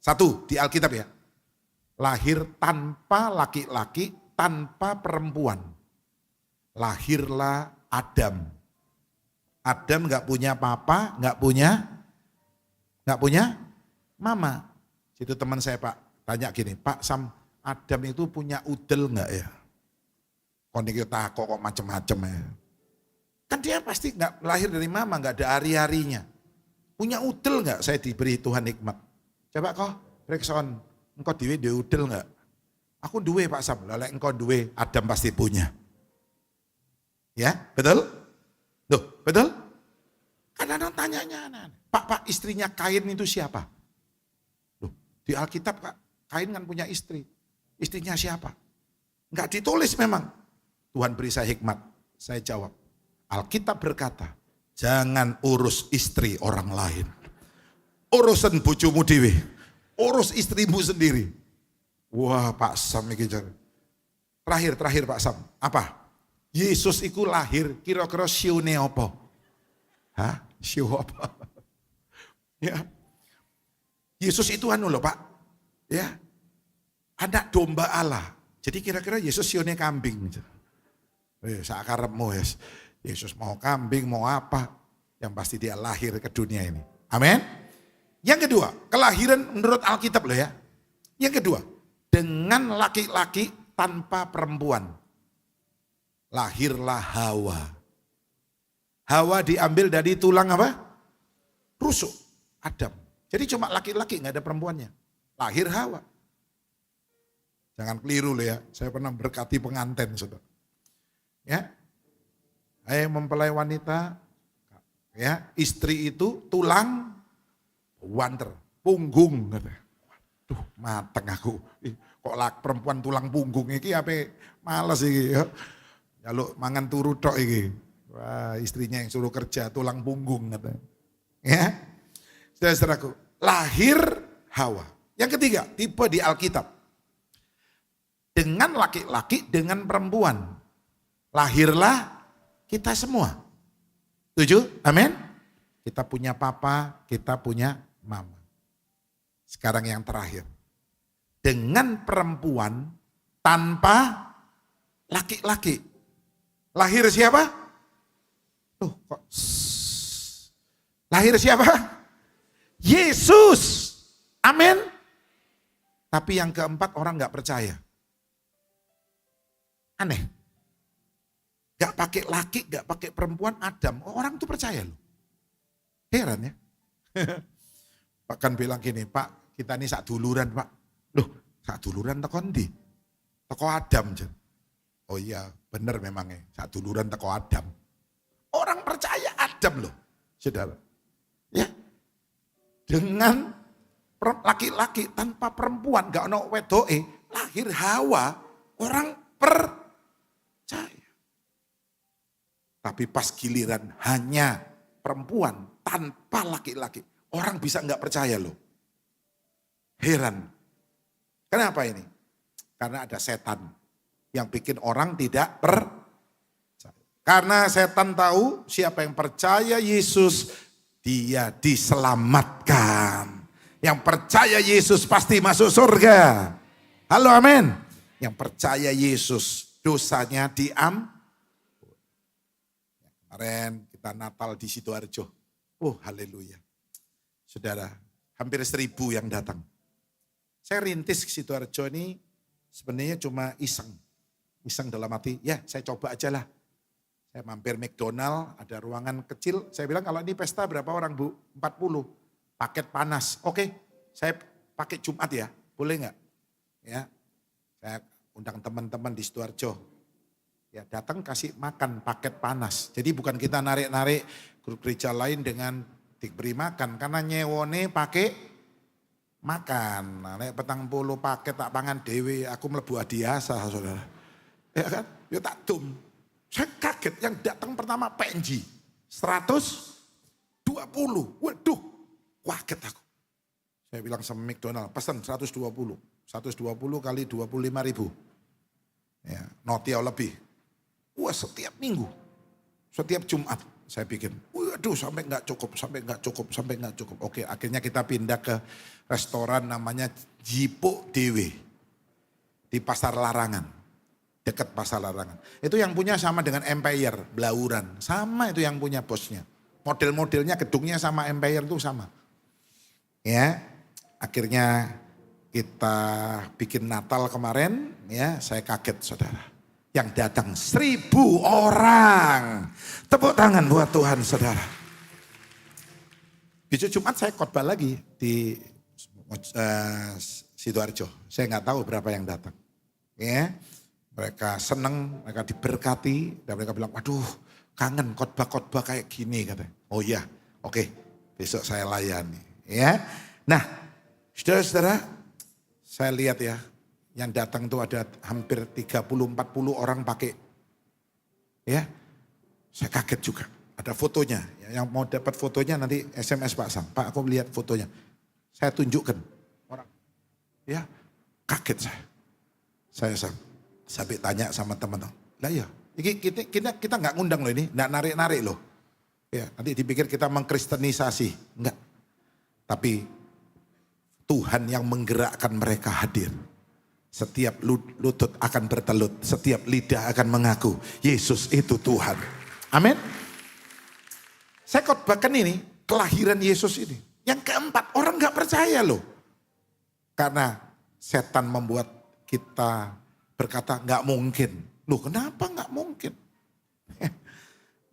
1 di Alkitab ya. Lahir tanpa laki-laki, tanpa perempuan. Lahirlah Adam. Adam nggak punya papa, nggak punya mama. Itu teman saya Pak, tanya gini, Pak Sam, Adam itu punya udel nggak ya? Kondisi kok macam-macam ya. Kan dia pasti nggak lahir dari mama, nggak ada hari-harinya. Punya udel nggak? Saya diberi Tuhan nikmat. Coba kok, Rekson, engkau duwe udel nggak? Aku duwe Pak Sam, lelek engkau duwe, Adam pasti punya. Ya, betul? Tuh, betul? Kadang-kadang tanyanya, Pak istrinya Kain itu siapa? Loh, di Alkitab Kak, Kain kan punya istri. Istrinya siapa? Enggak ditulis memang. Tuhan beri saya hikmat. Saya jawab, Alkitab berkata, jangan urus istri orang lain. Urusan bojomu dewe. Urus istrimu sendiri. Wah Pak Sam ini Terakhir Pak Sam. Apa? Yesus itu lahir kira-kira siune apa? Hah? Siu apa? Ya. Yesus itu anu loh Pak. Ya. Anak domba Allah. Jadi kira-kira Yesus siune kambing. Sakarepmu yes. Yesus mau kambing, mau apa. Yang pasti dia lahir ke dunia ini. Amin. Yang kedua, kelahiran menurut Alkitab loh ya. Yang kedua, dengan laki-laki tanpa perempuan. Lahirlah Hawa. Hawa diambil dari tulang apa? Rusuk, Adam. Jadi cuma laki-laki, nggak ada perempuannya. Lahir Hawa. Jangan keliru loh ya, saya pernah berkati pengantin saudara. Ya, yang mempelai wanita, ya istri itu tulang, wanter, punggung. Waduh, mateng aku. Kok perempuan tulang punggung iki apa males iki ya. Jaluk mangan turu tok iki. Wah, istrinya yang suruh kerja tulang punggung katanya. Ya. Saudara-saudaraku, lahir Hawa. Yang ketiga, tipe di Alkitab. Dengan laki-laki, dengan perempuan. Lahirlah kita semua. Setuju? Amin? Kita punya papa, kita punya mama. Sekarang yang terakhir. Dengan perempuan tanpa laki-laki. Lahir siapa? Tuh kok. Lahir siapa? Yesus. Amin. Tapi yang keempat orang gak percaya. Aneh. Gak pakai laki, gak pakai perempuan, Adam. Orang tuh percaya loh. Heran ya. Bahkan bilang gini, Pak, kita ini sak duluran, Pak. Loh, sak duluran teko ndi? Teko Adam. Oh iya, bener memangnya. Sak duluran teko Adam. Orang percaya Adam loh, saudara. Ya, dengan laki-laki tanpa perempuan, gak ono wedoke, lahir Hawa, orang percaya. Tapi pas giliran hanya perempuan tanpa laki-laki, orang bisa nggak percaya loh. Heran. Kenapa ini? Karena ada setan yang bikin orang tidak percaya. Karena setan tahu siapa yang percaya Yesus, dia diselamatkan. Yang percaya Yesus pasti masuk surga. Halo, amin. Yang percaya Yesus dosanya Kemarin kita Natal di Sidoarjo. Oh, haleluya. Saudara, hampir 1.000 yang datang. Saya rintis ke Sidoarjo ini sebenarnya cuma iseng. Iseng dalam hati, ya saya coba aja lah. Saya mampir McDonald, ada ruangan kecil. Saya bilang kalau ini pesta berapa orang Bu? 40. Paket panas. Oke, saya pakai Jumat ya, boleh nggak? Ya, saya undang teman-teman di Sidoarjo. Ya datang kasih makan paket panas. Jadi bukan kita narik-narik grup gereja lain dengan diberi makan. Karena nyewone pakai makan. Nah, nek petang puluh paket tak pangan dewe, aku melebu adiasa saudara. Ya kan? Ya tak dum. Saya kaget yang datang pertama PNG. 120. Waduh, kaget aku. Saya bilang sama McDonald, pesan 120. 120 kali 25.000. Ya, notiau lebih. Wah, setiap minggu, setiap Jumat saya bikin. Waduh, sampai nggak cukup. Oke, akhirnya kita pindah ke restoran namanya Jipo Dewe di Pasar Larangan, dekat Pasar Larangan. Itu yang punya sama dengan Empire Blauran, sama itu yang punya bosnya. Model-modelnya gedungnya sama Empire itu sama. Ya, akhirnya kita bikin Natal kemarin, ya saya kaget saudara. Yang datang 1.000 orang. Tepuk tangan buat Tuhan saudara. Besok Jumat saya khotbah lagi di Sidoarjo. Saya nggak tahu berapa yang datang. Ya, mereka senang, mereka diberkati. Dan mereka bilang, waduh kangen khotbah-khotbah kayak gini katanya. Oh iya, oke, besok saya layani. Ya, nah saudara-saudara, saya lihat ya. Yang datang tuh ada hampir 30-40 orang pakai. Ya, saya kaget juga. Ada fotonya. Yang mau dapat fotonya nanti SMS Pak Sam. Pak, aku lihat fotonya. Saya tunjukkan orang. Ya, kaget saya. Saya sampai tanya sama teman-teman. Lah ya, kita nggak ngundang loh ini, nggak narik-narik loh. Ya, nanti dipikir kita mengkristenisasi. Enggak. Tapi Tuhan yang menggerakkan mereka hadir. Setiap lutut akan bertelut, setiap lidah akan mengaku Yesus itu Tuhan. Amin. Saya khotbahkan ini, kelahiran Yesus ini. Yang keempat, orang gak percaya loh. Karena setan membuat kita berkata gak mungkin. Loh kenapa gak mungkin?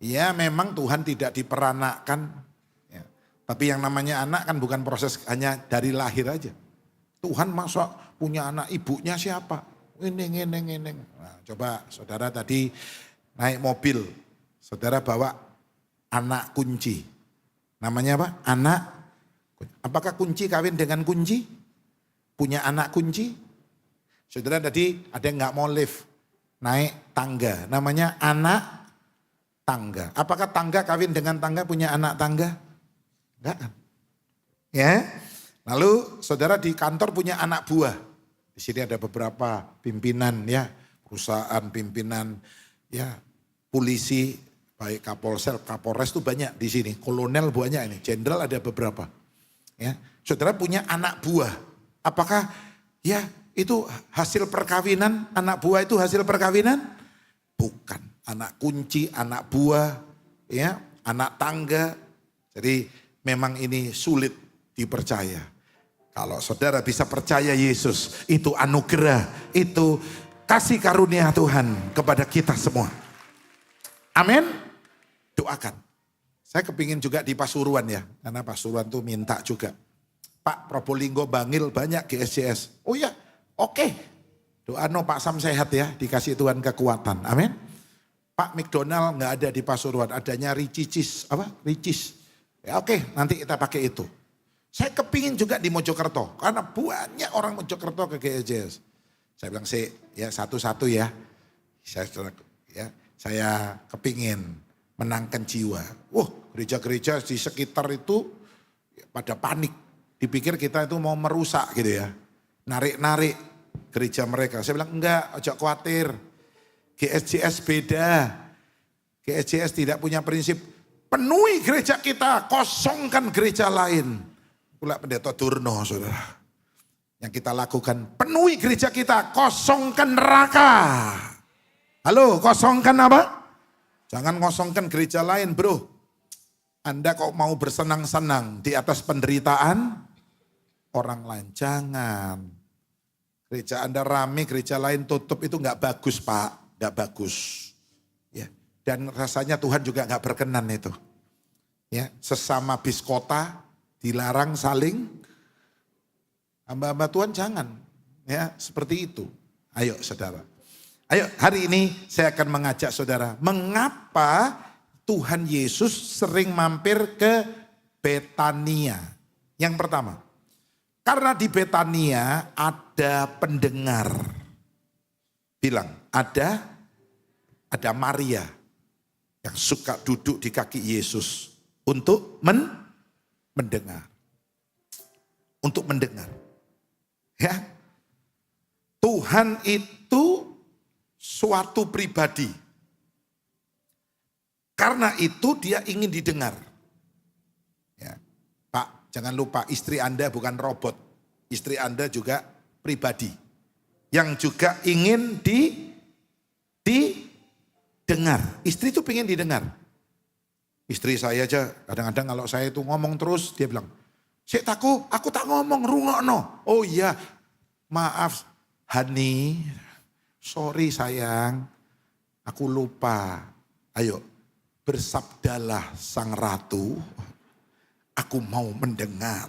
Ya memang Tuhan tidak diperanakkan. Ya. Tapi yang namanya anak kan bukan proses hanya dari lahir aja. Tuhan masa punya anak, ibunya siapa? Ini. Nah, coba saudara tadi naik mobil, saudara bawa anak kunci. Namanya apa? Anak. Apakah kunci kawin dengan kunci? Punya anak kunci? Saudara tadi ada yang nggak mau lift, naik tangga. Namanya anak tangga. Apakah tangga kawin dengan tangga punya anak tangga? Enggak kan? Ya. Lalu saudara di kantor punya anak buah. Di sini ada beberapa pimpinan ya, perusahaan pimpinan ya, polisi, baik Kapolsel, Kapolres itu banyak di sini. Kolonel banyak ini, jenderal ada beberapa. Ya, saudara punya anak buah. Apakah ya itu hasil perkawinan? Anak buah itu hasil perkawinan? Bukan. Anak kunci, anak buah, ya, anak tangga. Jadi memang ini sulit dipercaya. Kalau saudara bisa percaya Yesus, itu anugerah, itu kasih karunia Tuhan kepada kita semua. Amin. Doakan. Saya kepingin juga di Pasuruan ya, karena Pasuruan tuh minta juga. Pak Probolinggo, Bangil banyak GSJS. Oh ya, oke. Doa Pak Sam sehat ya, dikasih Tuhan kekuatan. Amin. Pak McDonald nggak ada di Pasuruan, adanya Ricis. Ya oke, nanti kita pakai itu. Saya kepingin juga di Mojokerto, karena banyak orang Mojokerto ke GSJS. Saya bilang sih, ya satu-satu ya. Saya kepingin menangkan jiwa. Gereja-gereja di sekitar itu pada panik. Dipikir kita itu mau merusak gitu ya. Narik-narik gereja mereka. Saya bilang enggak, ojo khawatir. GSJS beda. GSJS tidak punya prinsip penuhi gereja kita, kosongkan gereja lain. Pula pendeta Durno, saudara. Yang kita lakukan, penuhi gereja kita, kosongkan neraka. Halo, kosongkan apa? Jangan kosongkan gereja lain, bro. Anda kok mau bersenang-senang di atas penderitaan orang lain? Jangan. Gereja Anda rame, gereja lain tutup, itu nggak bagus, Pak. Nggak bagus. Ya. Dan rasanya Tuhan juga nggak berkenan itu. Ya, sesama biskota dilarang saling, hamba-hamba Tuhan jangan, ya seperti itu. Ayo saudara, ayo hari ini saya akan mengajak saudara, mengapa Tuhan Yesus sering mampir ke Betania. Yang pertama, karena di Betania ada pendengar. Bilang, ada Maria yang suka duduk di kaki Yesus untuk mendengar. Untuk mendengar. Ya. Tuhan itu suatu pribadi. Karena itu dia ingin didengar. Ya. Pak, jangan lupa istri Anda bukan robot. Istri Anda juga pribadi. Yang juga ingin didengar. Istri itu ingin didengar. Istri saya aja kadang-kadang kalau saya itu ngomong terus dia bilang, "Sik aku tak ngomong, rungokno." Oh iya, maaf honey, sorry sayang, aku lupa. Ayo, bersabdalah sang ratu, aku mau mendengar.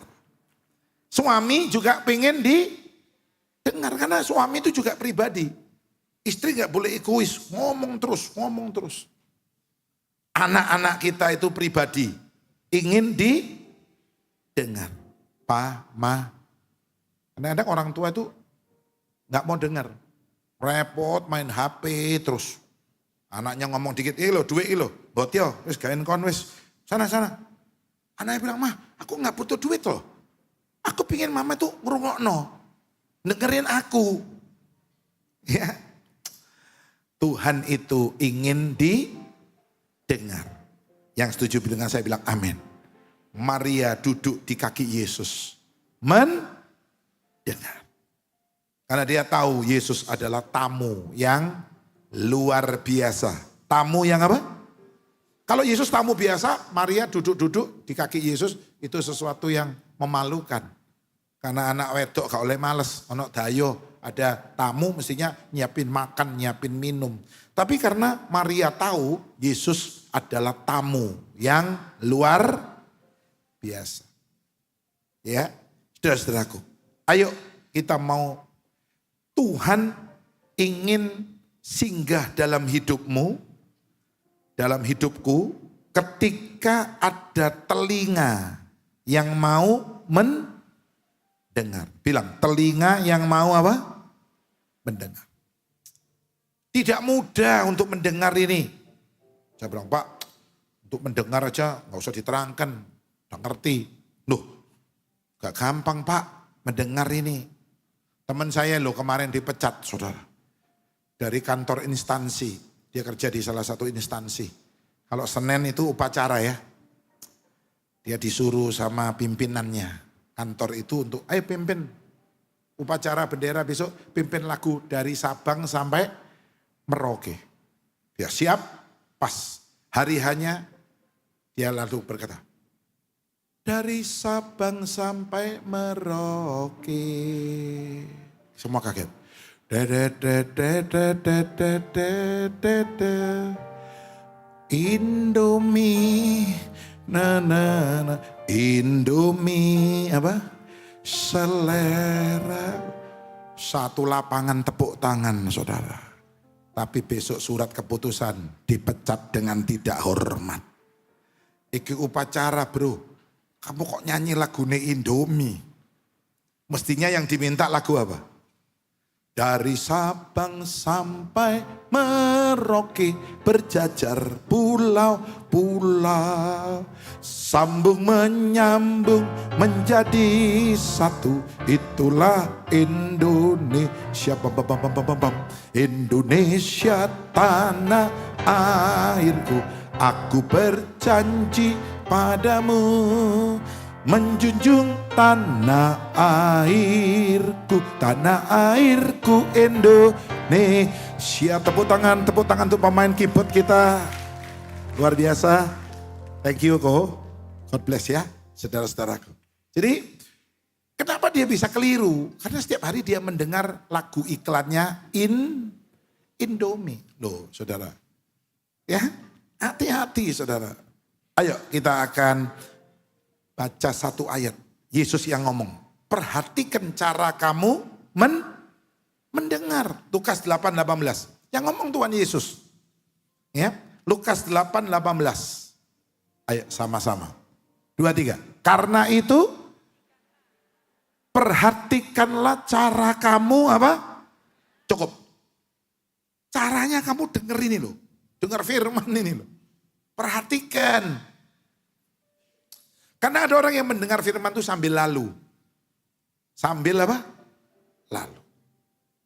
Suami juga pengen didengar karena suami itu juga pribadi. Istri gak boleh egois, ngomong terus. Anak-anak kita itu pribadi, ingin didengar. Pa, ma. Kadang-kadang orang tua itu gak mau dengar. Repot main HP terus. Anaknya ngomong dikit, lo duit lo. Botio, wis gain kon wis. Sana. Anaknya bilang, "Mah, aku gak butuh duit loh. Aku pingin mama tuh ngerungokno. Dengerin aku." Ya. Tuhan itu ingin didengar. Yang setuju dengan saya bilang amin. Maria duduk di kaki Yesus. Mendengar. Karena dia tahu Yesus adalah tamu yang luar biasa. Tamu yang apa? Kalau Yesus tamu biasa, Maria duduk-duduk di kaki Yesus, itu sesuatu yang memalukan. Karena anak wedok gak oleh males, anak dayo. Ada tamu mestinya nyiapin makan, nyiapin minum. Tapi karena Maria tahu Yesus adalah tamu yang luar biasa. Ya, saudara-saudaraku. Ayo kita mau, Tuhan ingin singgah dalam hidupmu, dalam hidupku, ketika ada telinga yang mau mendengar. Bilang, telinga yang mau apa? mendengar. Tidak mudah untuk mendengar ini. Saya bilang, Pak, untuk mendengar aja nggak usah diterangkan, nggak ngerti. Loh, gak gampang Pak mendengar ini. Teman saya loh kemarin dipecat, saudara. Dari kantor instansi, dia kerja di salah satu instansi. Kalau Senin itu upacara ya. Dia disuruh sama pimpinannya kantor itu untuk, ayo pimpin upacara bendera besok, pimpin lagu dari Sabang sampai Merauke. Dia siap, pas hari hanya dia lalu berkata, dari Sabang sampai Merauke. Semua kaget. Indomie, na na na, Indomie apa? Selera. Satu lapangan tepuk tangan, saudara. Tapi besok surat keputusan dipecat dengan tidak hormat. Iki upacara bro, kamu kok nyanyi lagunya Indomie? Mestinya yang diminta lagu apa? Dari Sabang sampai Merauke berjajar pulau-pulau, sambung menyambung menjadi satu, itulah Indonesia. Indonesia tanah airku, aku berjanji padamu menjunjung tanah airku Indonesia. Tepuk tangan untuk pemain keyboard kita. Luar biasa. Thank you Ko. God bless ya saudara-saudaraku. Jadi kenapa dia bisa keliru? Karena setiap hari dia mendengar lagu iklannya Indomie. Loh saudara. Ya hati-hati saudara. Ayo kita akan baca satu ayat. Yesus yang ngomong. Perhatikan cara kamu mendengar. Lukas 8:18. Yang ngomong Tuhan Yesus. Ya, Lukas 8:18. Ayo sama-sama. 2, 3. Karena itu perhatikanlah cara kamu apa? Cukup. Caranya kamu denger ini loh. Dengar firman ini loh. Perhatikan. Karena ada orang yang mendengar firman itu sambil lalu. Sambil apa? Lalu.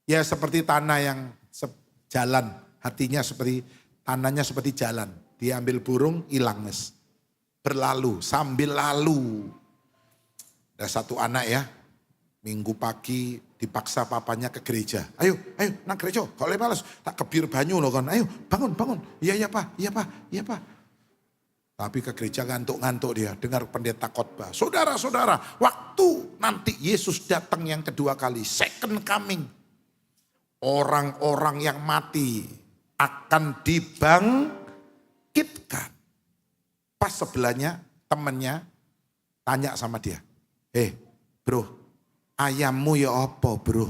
Ya seperti tanah yang jalan. Hatinya seperti, tanahnya seperti jalan. Diambil burung, hilang nes. Berlalu, sambil lalu. Ada satu anak ya. Minggu pagi dipaksa papanya ke gereja. Ayo nang gereja, gak boleh males. Tak kebir banyu loh kan. Ayo bangun. Iya pak. Tapi ke gereja ngantuk-ngantuk dia, dengar pendeta khotbah. Saudara-saudara, waktu nanti Yesus datang yang kedua kali, second coming. Orang-orang yang mati akan dibangkitkan. Pas sebelahnya, temannya tanya sama dia. Bro, ayammu ya apa bro?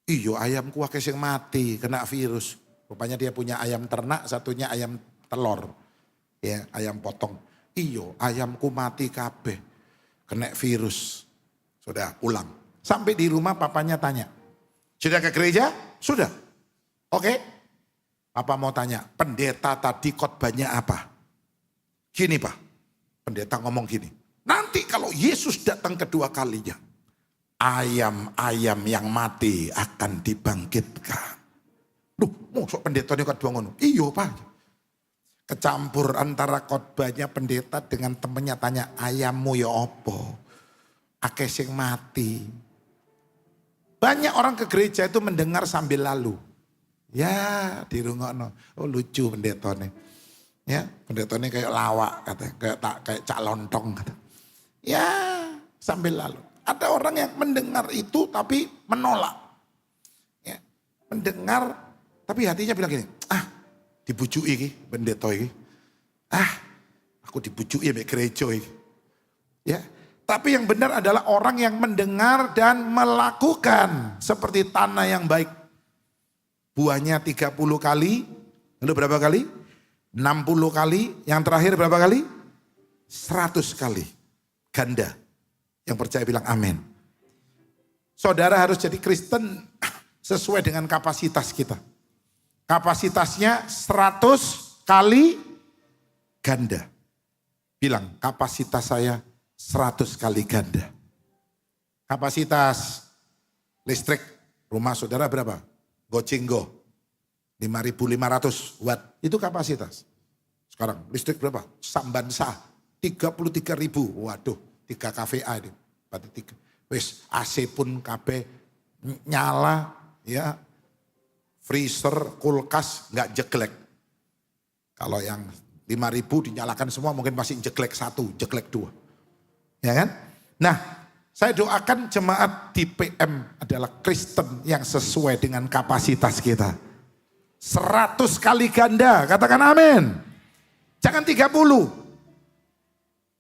Iyo ayamku akeh sing mati, kena virus. Rupanya dia punya ayam ternak, satunya ayam telur. Ya, ayam potong. Iyo, ayamku mati kabeh. Kena virus. Sudah pulang. Sampai di rumah papanya tanya. Sudah ke gereja? Sudah. Oke. Papa mau tanya, pendeta tadi khotbahnya apa? Gini Pak. Pendeta ngomong gini. Nanti kalau Yesus datang kedua kalinya, ayam-ayam yang mati akan dibangkitkan. Duh, mosok pendeta ini khotbah ngono. Iyo Pak. Kecampur antara khotbahnya pendeta dengan temennya tanya, ayammu ya opo? Akeh sing mati. Banyak orang ke gereja itu mendengar sambil lalu. Ya dirungokno. Oh lucu pendeta nih. Ya pendeta ini kayak lawak katanya. Kayak cak lontong kata. Ya sambil lalu. Ada orang yang mendengar itu tapi menolak. Ya, mendengar tapi hatinya bilang gini, dibujuki iki pendeta iki. Aku dibujuki mbek gereja iki. Ya. Tapi yang benar adalah orang yang mendengar dan melakukan seperti tanah yang baik. Buahnya 30 kali, lalu berapa kali? 60 kali, yang terakhir berapa kali? 100 kali. Ganda. Yang percaya bilang amin. Saudara harus jadi Kristen sesuai dengan kapasitas kita. Kapasitasnya 100 kali ganda. Bilang, kapasitas saya 100 kali ganda. Kapasitas listrik rumah saudara berapa? Gocinggo 5.500 watt, itu kapasitas. Sekarang listrik berapa? Sambansa 33.000, waduh 3 kVA ini. Berarti 3. Wis AC pun KB nyala ya. Freezer, kulkas nggak jeglek. Kalau yang 5.000 dinyalakan semua mungkin masih jeglek 1, jeglek 2. Ya kan? Nah, saya doakan jemaat di PM adalah Kristen yang sesuai dengan kapasitas kita. 100 kali ganda, katakan amin. Jangan 30.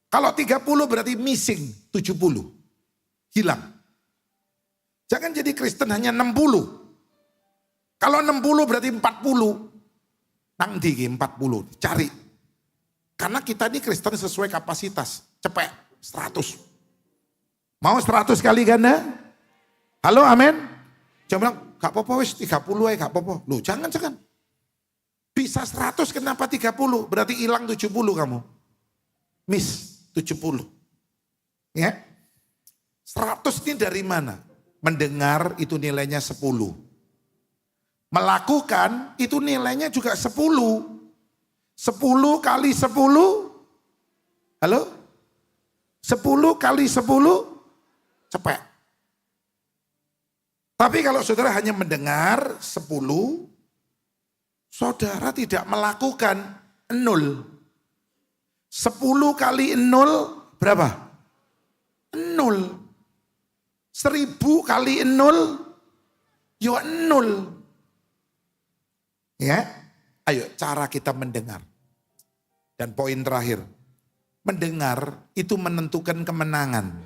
Kalau 30 berarti missing 70. Hilang. Jangan jadi Kristen hanya 60. Kalau 60 berarti 40. Nang di 40, cari. Karena kita ini Kristen sesuai kapasitas. Cepet, 100. Mau 100 kali ganda? Halo, amin? Jangan bilang, gak apa-apa wis 30 aja, gak apa-apa. Loh, jangan. Bisa 100, kenapa 30? Berarti hilang 70 kamu. Miss 70. Ya. 100 ini dari mana? Mendengar itu nilainya 10. Melakukan itu nilainya juga 10. 10 kali 10. Halo? 10 kali 10 cepet. Tapi kalau saudara hanya mendengar 10, saudara tidak melakukan 0. 10 kali 0 berapa? 0. 1000 kali 0 ya 0. Ya, ayo cara kita mendengar. Dan poin terakhir, mendengar itu menentukan kemenangan.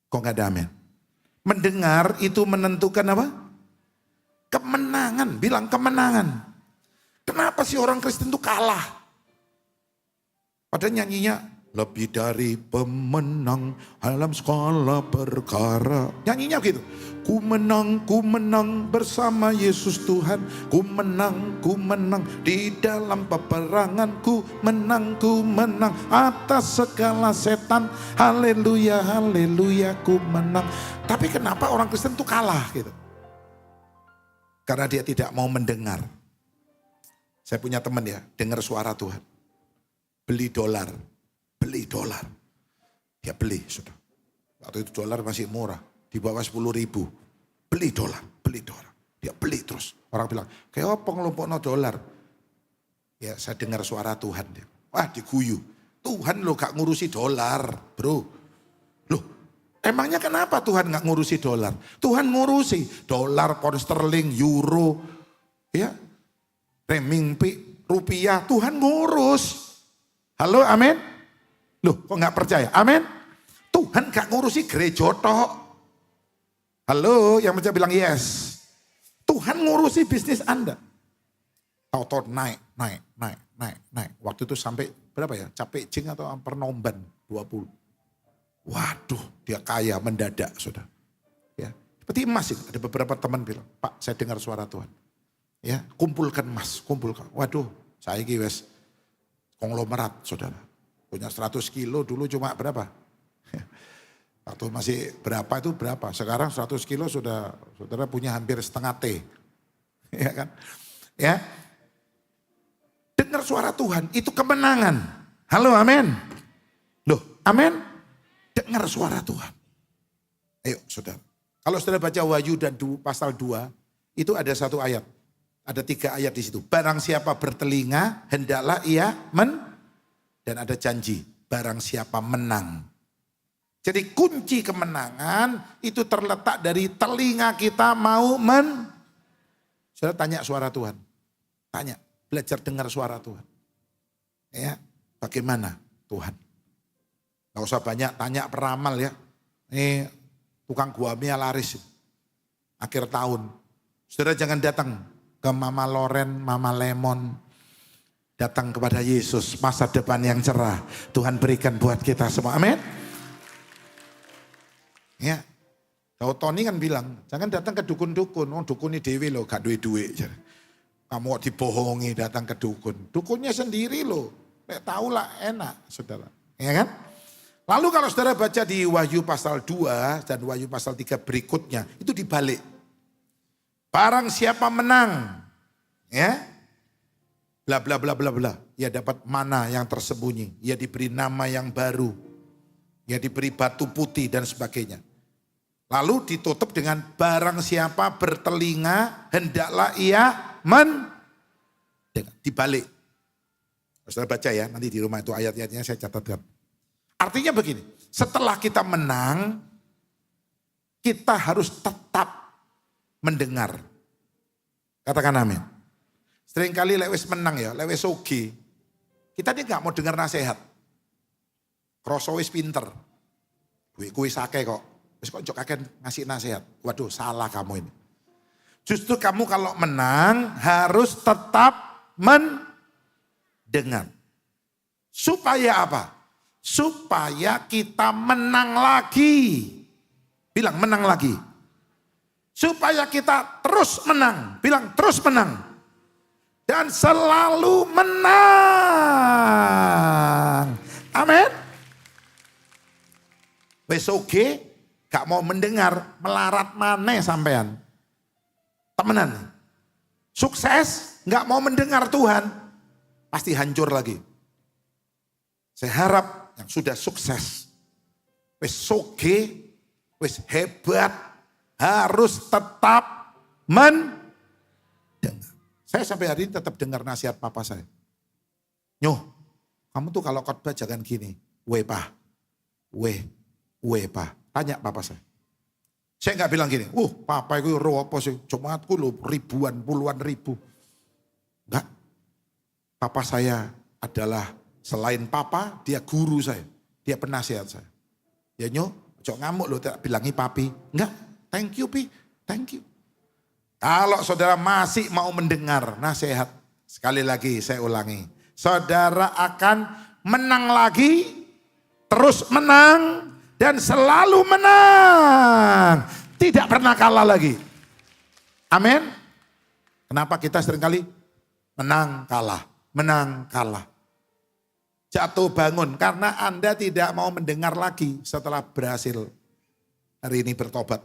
Kok gak ada amin? Mendengar itu menentukan apa? Kemenangan, bilang kemenangan. Kenapa sih orang Kristen itu kalah? Padahal nyanyinya, lebih dari pemenang dalam segala perkara. Nyanyinya gitu. Ku menang bersama Yesus Tuhan. Ku menang di dalam peperangan. Ku menang atas segala setan. Haleluya, haleluya, ku menang. Tapi kenapa orang Kristen tuh kalah gitu? Karena dia tidak mau mendengar. Saya punya teman ya, dengar suara Tuhan. Beli dolar. Dia beli, sudah. Waktu itu dolar masih murah. Di bawah 10.000. Beli dolar. Dia beli terus. Orang bilang, kayak apa ngelompokno dolar? Ya saya dengar suara Tuhan. Wah diguyu. Tuhan lo gak ngurusi dolar bro. Loh emangnya kenapa Tuhan gak ngurusi dolar? Tuhan ngurusi dolar, pound sterling, euro, ya, renminbi, rupiah. Tuhan ngurus. Halo amin? Loh kok gak percaya? Amin? Tuhan gak ngurusi gereja tok. Halo, yang percaya bilang yes. Tuhan ngurusi bisnis Anda. Tahu-tahu naik. Waktu itu sampai berapa ya? Capek jing atau pernomban 20. Waduh, dia kaya mendadak, saudara. Ya, seperti emas itu. Ada beberapa teman bilang, Pak, saya dengar suara Tuhan. Ya, kumpulkan emas, kumpulkan. Waduh, saya ini wes konglomerat, saudara. Punya 100 kilo dulu cuma berapa? Waktu masih berapa itu berapa? Sekarang 100 kilo sudah saudara punya hampir setengah T. Ya kan? Ya. Dengar suara Tuhan itu kemenangan. Halo amin. Loh amin. Dengar suara Tuhan. Ayo saudara. Kalau saudara baca Wahyu dan pasal 2 itu ada satu ayat. Ada 3 ayat di situ. Barang siapa bertelinga hendaklah ia dan ada janji. Barang siapa menang. Jadi kunci kemenangan itu terletak dari telinga kita mau Saudara tanya suara Tuhan. Tanya, belajar dengar suara Tuhan. Ya, bagaimana Tuhan? Gak usah banyak tanya peramal ya. Ini tukang gua mia laris. Akhir tahun. Saudara jangan datang ke Mama Loren, Mama Lemon. Datang kepada Yesus, masa depan yang cerah. Tuhan berikan buat kita semua. Amin. Ya, Nah, Tony kan bilang, jangan datang ke dukun-dukun. Oh, dukun ini dewe loh, gak duit-duit. Kamu kok dibohongi datang ke dukun. Dukunnya sendiri loh. Tahu lah enak, saudara. Ya kan? Lalu kalau saudara baca di Wahyu pasal 2 dan Wahyu pasal 3 berikutnya, itu dibalik. Barang siapa menang, ya, bla bla bla bla bla, ia dapat mana yang tersembunyi, ia diberi nama yang baru, ia diberi batu putih dan sebagainya. Lalu ditutup dengan barang siapa bertelinga hendaklah ia dibalik. Saudara baca ya, nanti di rumah itu ayat-ayatnya saya catatkan. Artinya begini, setelah kita menang, kita harus tetap mendengar. Katakan amin. Seringkali lewes menang ya, lewes oge. Kita ini gak mau dengar nasihat. Kroso wis pinter. Duitku wis akeh kok. Wis kok jok akan ngasih nasihat. Waduh, salah kamu ini. Justru kamu kalau menang harus tetap mendengar. Supaya apa? Supaya kita menang lagi. Bilang menang lagi. Supaya kita terus menang. Bilang terus menang. Dan selalu menang. Amin. Wis oge. Gak mau mendengar, melarat maneh sampean. Temenan. Sukses, gak mau mendengar Tuhan. Pasti hancur lagi. Saya harap yang sudah sukses. Wis soge, wis hebat. Harus tetap mendengar. Saya sampai hari ini tetap dengar nasihat papa saya. Nyoh, kamu tuh kalau khotbah jangan gini. Weh pa, weh pa. Tanya papa saya. Saya nggak bilang gini, papa itu roh apa sih? Jemaatku lo ribuan, puluhan ribu. Enggak. Papa saya adalah selain papa, dia guru saya. Dia penasihat saya. Ya nyoh, cok ngamuk lo tak bilangi papi. Enggak, thank you pi, thank you. Kalau saudara masih mau mendengar nasihat, sekali lagi saya ulangi. Saudara akan menang lagi, terus menang, dan selalu menang. Tidak pernah kalah lagi. Amin. Kenapa kita seringkali menang kalah. Menang kalah. Jatuh bangun karena Anda tidak mau mendengar lagi setelah berhasil hari ini bertobat.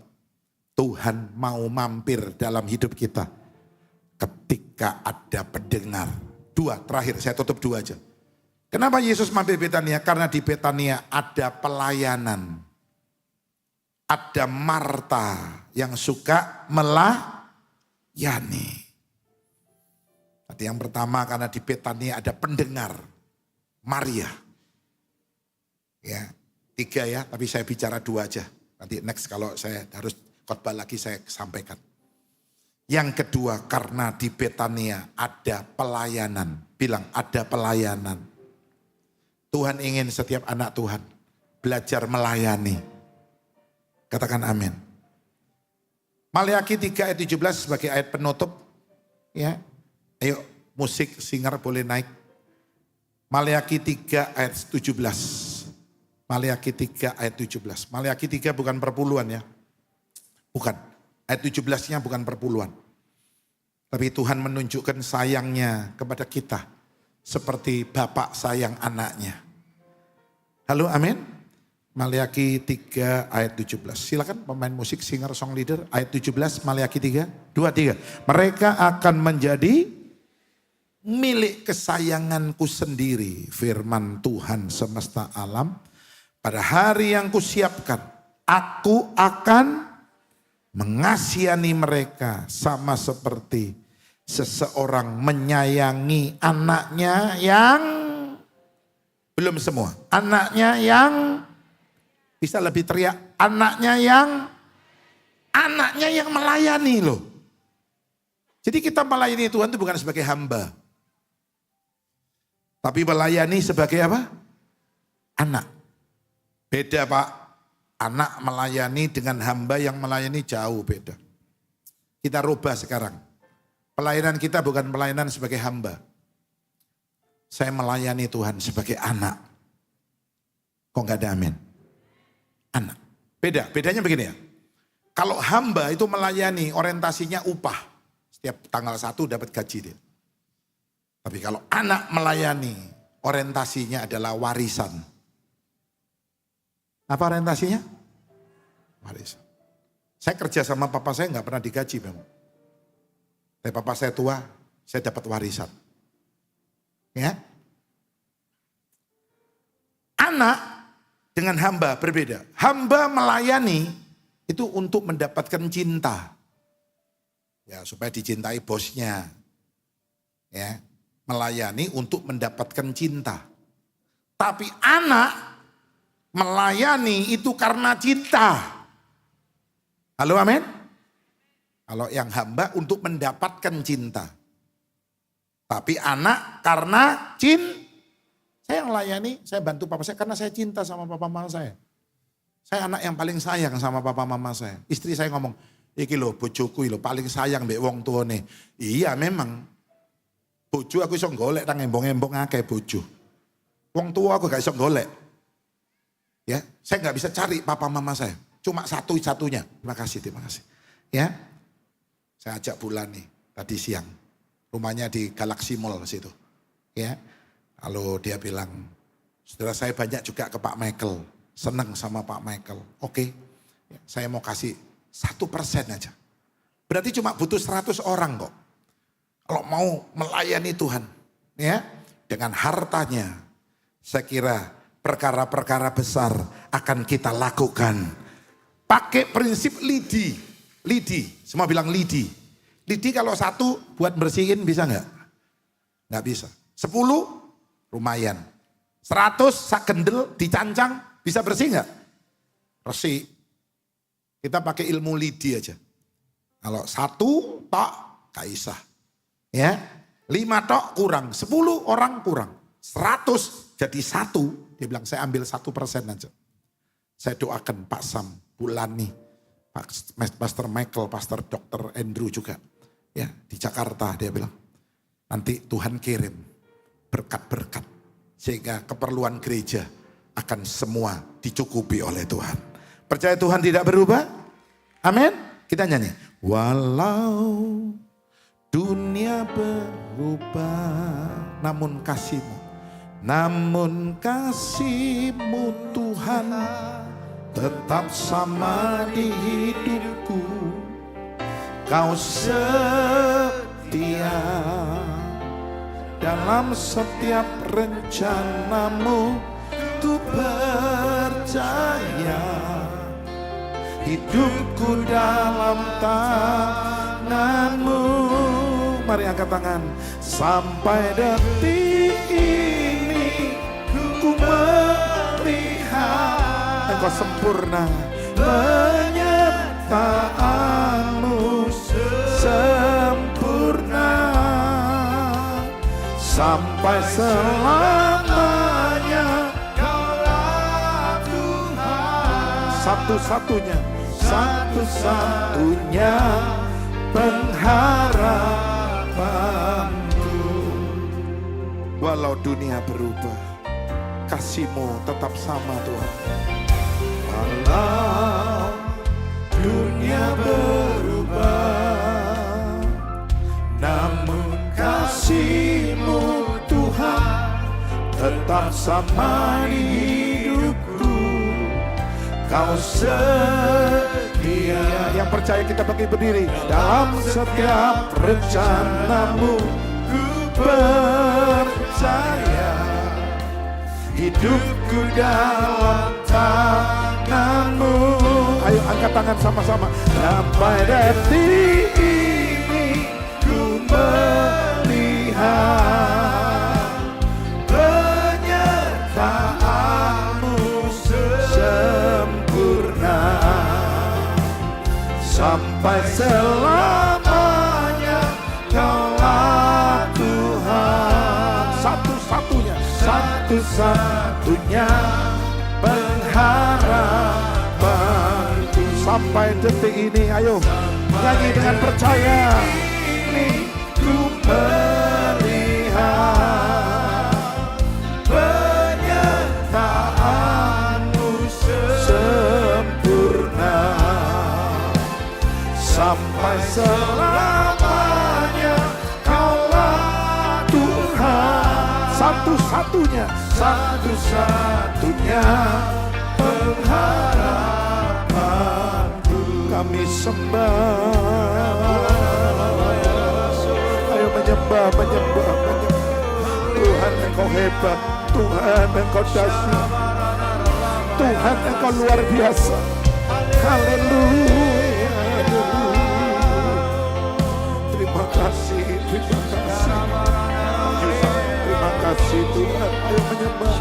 Tuhan mau mampir dalam hidup kita ketika ada pendengar. Dua, terakhir saya tutup dua aja. Kenapa Yesus mampir Betania? Karena di Betania ada pelayanan. Ada Marta yang suka melayani. Tadi yang pertama karena di Betania ada pendengar. Maria. Ya, 3 ya, tapi saya bicara 2 aja. Nanti next kalau saya harus khotbah lagi saya sampaikan. Yang kedua karena di Betania ada pelayanan. Bilang ada pelayanan. Tuhan ingin setiap anak Tuhan belajar melayani. Katakan amin. Maliaki 3 ayat 17 sebagai ayat penutup. Ya, ayo musik singer boleh naik. Maliaki 3 ayat 17. Maliaki 3 ayat 17. Maliaki 3 bukan perpuluhan ya. Bukan. Ayat 17-nya bukan perpuluhan. Tapi Tuhan menunjukkan sayangnya kepada kita. Seperti bapak sayang anaknya. Halo, amin. Maliaki 3 ayat 17. Silakan pemain musik, singer, song leader. Ayat 17, Maliaki 3. 2, 3. Mereka akan menjadi milik kesayanganku sendiri. Firman Tuhan semesta alam. Pada hari yang kusiapkan, aku akan mengasihani mereka sama seperti seseorang menyayangi anaknya yang belum semua. Anaknya yang bisa lebih teriak. Anaknya yang melayani loh. Jadi kita melayani Tuhan itu bukan sebagai hamba. Tapi melayani sebagai apa? Anak. Beda Pak. Anak melayani dengan hamba yang melayani jauh beda. Kita rubah sekarang. Pelayanan kita bukan pelayanan sebagai hamba. Saya melayani Tuhan sebagai anak. Kok gak ada amin? Anak. Bedanya begini ya. Kalau hamba itu melayani, orientasinya upah. Setiap tanggal 1 dapat gaji dia. Tapi kalau anak melayani, orientasinya adalah warisan. Apa orientasinya? Warisan. Saya kerja sama papa saya nggak pernah digaji memang. Tapi papa saya tua, saya dapat warisan. Ya. Anak dengan hamba berbeda. Hamba melayani itu untuk mendapatkan cinta. Ya, supaya dicintai bosnya. Ya, melayani untuk mendapatkan cinta. Tapi anak melayani itu karena cinta. Halo, amin? Kalau yang hamba untuk mendapatkan cinta. Tapi anak karena saya yang layani, saya bantu papa saya karena saya cinta sama papa mama saya. Saya anak yang paling sayang sama papa mama saya. Istri saya ngomong, iki lho bojoku lho paling sayang mbek wong tuane. Iya memang. Bojo aku iso golek nang embong-embong akeh bojo. Wong tua aku gak iso golek. Ya, saya gak bisa cari papa mama saya. Cuma satu-satunya. Terima kasih. Ya. Saya ajak Bulan nih tadi siang. Rumahnya di Galaxy Mall situ. Ya. Lalu dia bilang, saudara saya banyak juga ke Pak Michael. Senang sama Pak Michael. Oke, saya mau kasih 1% aja. Berarti cuma butuh 100 orang kok. Kalau mau melayani Tuhan. Ya, dengan hartanya. Saya kira perkara-perkara besar akan kita lakukan. Pakai prinsip lidi. Semua bilang lidi. Lidi kalau 1 buat bersihin bisa nggak? Nggak bisa. 10 lumayan. 100 sak gendel dicancang. Bisa bersih nggak? Bersih. Kita pakai ilmu lidi aja. Kalau 1 tok kaisah. Ya. 5 tok kurang. 10 orang kurang. 100 jadi 1. Dia bilang saya ambil 1% aja. Saya doakan Pak Sam, Bulani, Pak Pastor Michael, Pastor Dr. Andrew juga. Ya, di Jakarta dia bilang. Nanti Tuhan kirim berkat-berkat. Sehingga keperluan gereja akan semua dicukupi oleh Tuhan. Percaya Tuhan tidak berubah? Amin. Kita nyanyi. Walau dunia berubah, namun kasih-Mu Tuhan tetap sama di hidupku. Kau setia dalam setiap rencana-Mu. Ku percaya hidupku dalam tangan-Mu. Mari angkat tangan. Sampai detik ini ku melihat Engkau sempurna, penyertaan-Mu sempurna sampai selamanya. Satu-satunya pengharapanku. Walau dunia berubah, kasih-Mu tetap sama Tuhan. Walau dunia berubah, namun kasih-Mu Tuhan tetap sama di hidupku. Kau setia. Yang percaya kita bagi berdiri. Dalam setiap rencana-Mu ku percaya hidupku dalam tangan-Mu. Ayo angkat tangan sama-sama. Sampai detik ini ku melihat penyertaan-Mu sempurna sampai selamanya. Kaulah Tuhan, satu-satunya pengharapanku. Sampai detik ini, ayo nyanyi dengan percaya. Ini ku melihat penyertaan-Mu sempurna satu-satunya, satu-satunya pengharapanku. Kami sembah. Ayo menyembah, menyembah, menyembah. Tuhan Engkau hebat, Tuhan Engkau dahsyat, Tuhan Engkau luar biasa. Haleluya. Terima kasih, terima kasih. Terima kasih Tuhan. Ayo menyembah,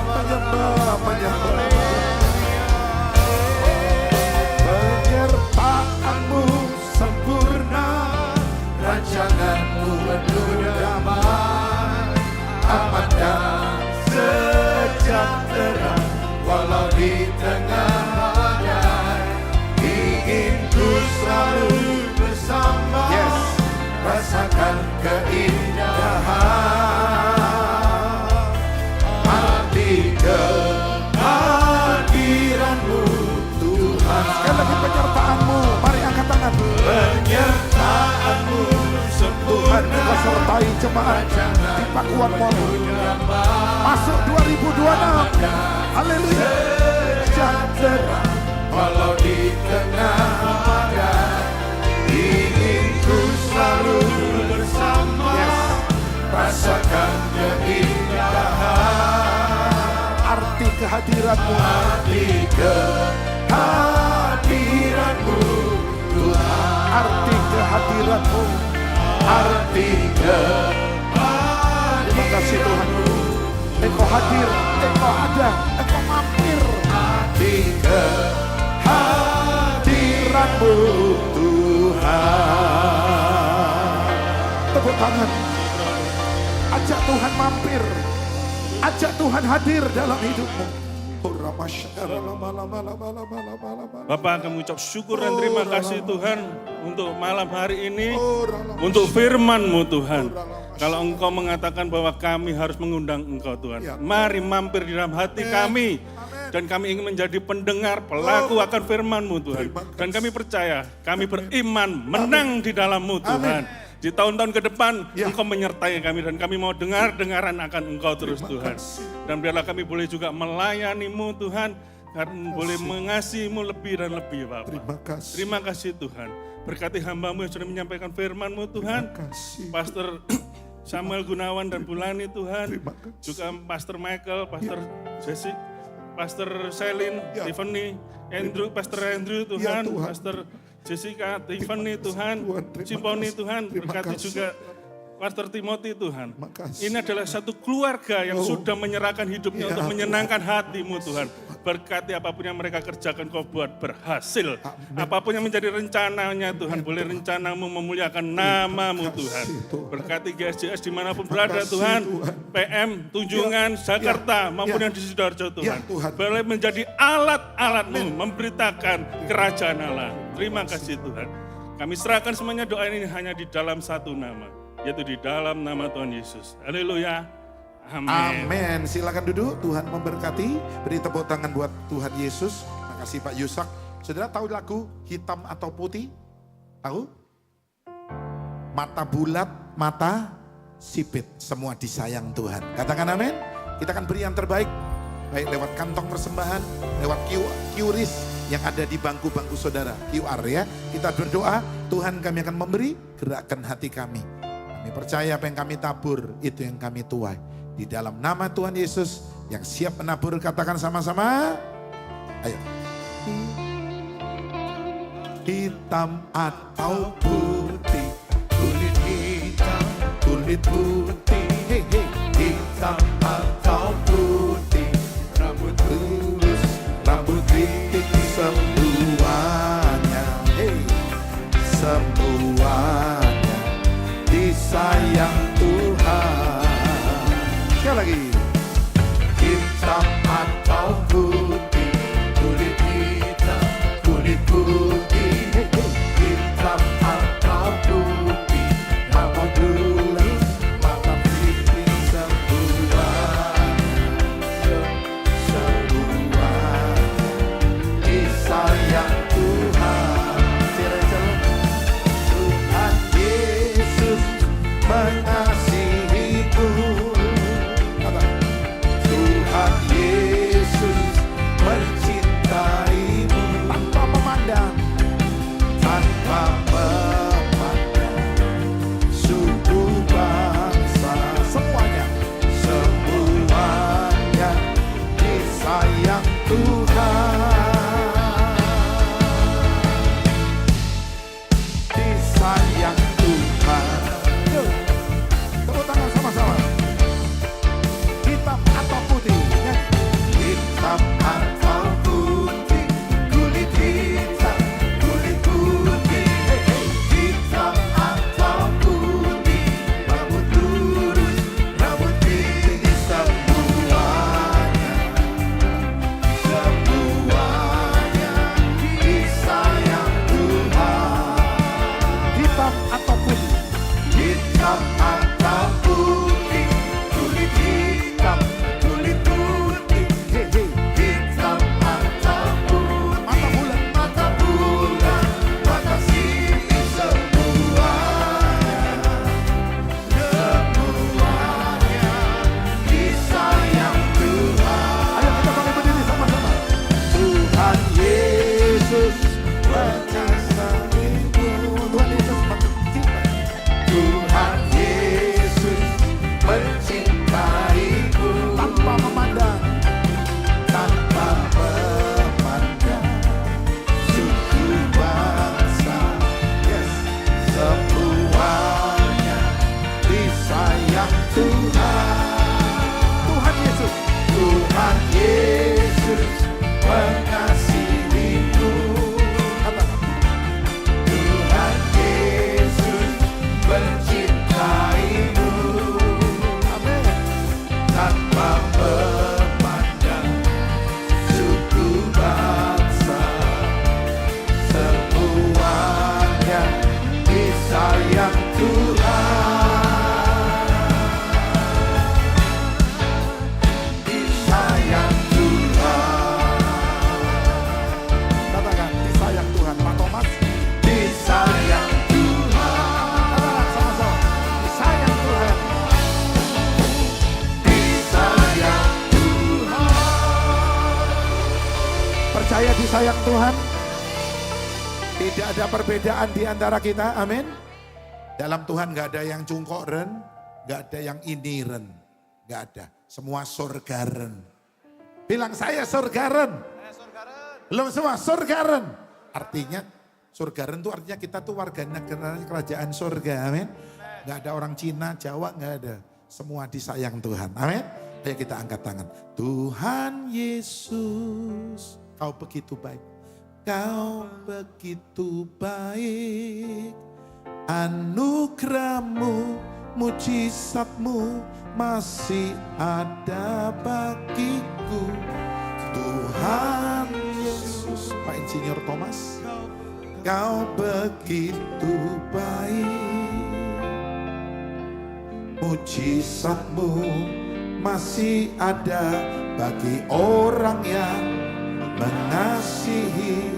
menyembah, menyembah. Penyertaanmu sempurna, rancanganmu penuh damai, aman dan sejahtera. Walau di tengah badai, ingin ku selalu bersama. Yes. Rasakan keindahan arti kehadiranmu Tuhan. Sekali lagi penyertaanmu, mari angkat tangan. Penyertaanmu Tuhan Engkau sertai jemaat di Pakuan Mall. Masuk 2026. Haleluya. Sejahtera walau di tengah badai, ingin ku selalu bersama. Yes. Rasakan keindahan arti kehadiranmu, arti kehadiranmu Tuhan, arti kehadiranmu, arti kehadiranmu. Terima kasih Tuhan. Engkau hadir, Engkau ada, Engkau mampir. Arti kehadiranmu Tuhan. Tepuk tangan. Ajak Tuhan mampir. Ajak Tuhan hadir dalam hidupmu. Bapak kami ucap syukur dan terima kasih Tuhan untuk malam hari ini, untuk firman-Mu Tuhan. Kalau Engkau mengatakan bahwa kami harus mengundang Engkau Tuhan, mari mampir di dalam hati kami. Dan kami ingin menjadi pendengar, pelaku akan firman-Mu Tuhan. Dan kami percaya, kami beriman, menang di dalam-Mu Tuhan. Di tahun-tahun ke depan, Engkau menyertai kami dan kami mau dengar-dengaran akan Engkau terus Tuhan. Dan biarlah kami boleh juga melayani-Mu Tuhan, karena boleh mengasihi-Mu lebih dan lebih Bapak. Terima kasih Tuhan. Berkati hamba-Mu yang sudah menyampaikan firman-Mu Tuhan. Pastor Samuel Gunawan dan Bulani Tuhan. Juga Pastor Michael, Pastor Jesse, Pastor Selin, Tiffany, Andrew, Pastor Andrew Tuhan, Pastor Jessica, Tiffany Tuhan, Simponi Tuhan, berkati juga Pastor Timothy Tuhan. Ini adalah satu keluarga yang sudah menyerahkan hidupnya untuk menyenangkan hati-Mu Tuhan. Berkati apapun yang mereka kerjakan Kau buat berhasil. Apapun yang menjadi rencananya Tuhan, boleh rencana-Mu memuliakan nama-Mu Tuhan. Berkati GSJS dimanapun berada Tuhan, PM, Tunjungan, Jakarta maupun yang di Sidoarjo Tuhan. Boleh menjadi alat-alat-Mu memberitakan kerajaan Allah. Terima kasih Tuhan. Kami serahkan semuanya doa ini hanya di dalam satu nama, yaitu di dalam nama Tuhan Yesus. Haleluya. Amin. Amin. Silakan duduk. Tuhan memberkati. Beri tepuk tangan buat Tuhan Yesus. Terima kasih Pak Yusak. Saudara tahu lagu Hitam atau Putih? Tahu? Mata bulat, mata sipit. Semua disayang Tuhan. Katakan amin. Kita akan beri yang terbaik. Baik lewat kantong persembahan, lewat QRIS yang ada di bangku-bangku saudara. QR ya. Kita berdoa, Tuhan kami akan memberi, gerakkan hati kami. Kami percaya apa yang kami tabur, itu yang kami tuai. Di dalam nama Tuhan Yesus yang siap menabur, katakan sama-sama. Ayo. Hitam atau putih, kulit hitam, kulit putih. Hey, hey. Hitam atau putih, rambut lurus, rambut keriting, semuanya. Hey, semuanya disayang Tuhan. Sekali lagi. Hitam atau putih, kulit hitam, kulit putih. Hitam atau putih, rambut lurus, mata disayang Tuhan? Tidak ada perbedaan di antara kita, amin. Dalam Tuhan gak ada yang cungkoren, gak ada yang iniren, gak ada. Semua surgaren. Bilang saya surgaren. Belum semua surgaren. Artinya surgaren itu artinya kita tuh warga negara kerajaan surga, amin. Gak ada orang Cina, Jawa gak ada. Semua disayang Tuhan, amin. Ayo kita angkat tangan. Tuhan Yesus, kau begitu baik. Kau begitu baik. Anugerahmu, mujizatmu masih ada bagiku. Tuhan Yesus. Pak Insinyur Thomas, kau begitu baik. Mujizatmu masih ada bagi orang yang mengasihi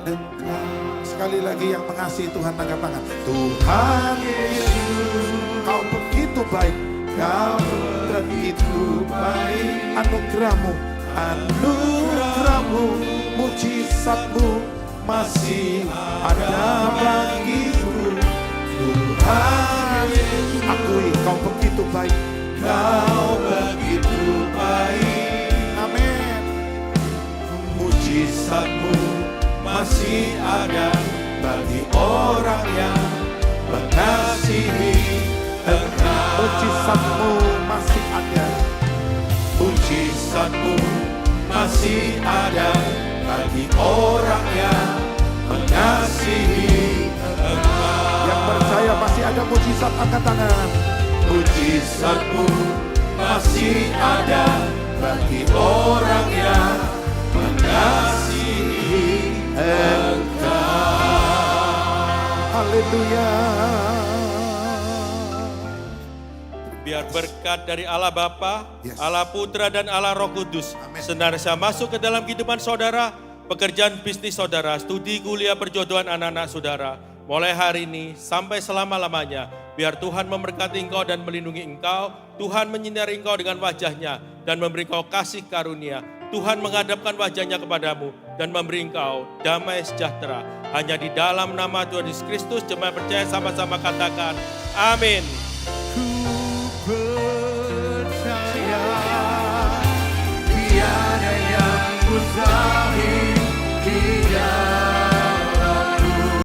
Engkau. Sekali lagi yang mengasihi Tuhan, angkat tangan. Tuhan Yesus, kau begitu baik. Kau begitu baik. Anugerahmu, anugerahmu, mujizatmu masih ada bagiku. Tuhan Yesus, akui kau begitu baik. Kau begitu baik. Amin. Mujizatmu masih ada bagi orang yang mengasihi Engkau. Mujizatmu masih ada. Mujizatmu masih ada bagi orang yang mengasihi Engkau. Yang percaya masih ada mujizat, angkat tangan. Mujizatmu masih ada bagi orang yang mengasihi Engkau. Haleluya. Biar berkat dari Allah Bapa, Yes. Allah Putra dan Allah Roh Kudus Amin. senantiasa masuk ke dalam kehidupan saudara, pekerjaan bisnis saudara, studi kuliah perjodohan anak-anak saudara. Mulai hari ini sampai selama-lamanya, biar Tuhan memberkati engkau dan melindungi engkau. Tuhan menyinari engkau dengan wajahnya dan memberi engkau kasih karunia. Tuhan menghadapkan wajahnya kepadamu dan memberi engkau damai sejahtera. Hanya di dalam nama Tuhan Yesus Kristus, jemaat percaya sama-sama katakan, amin. Ku percaya tiada yang mustahil.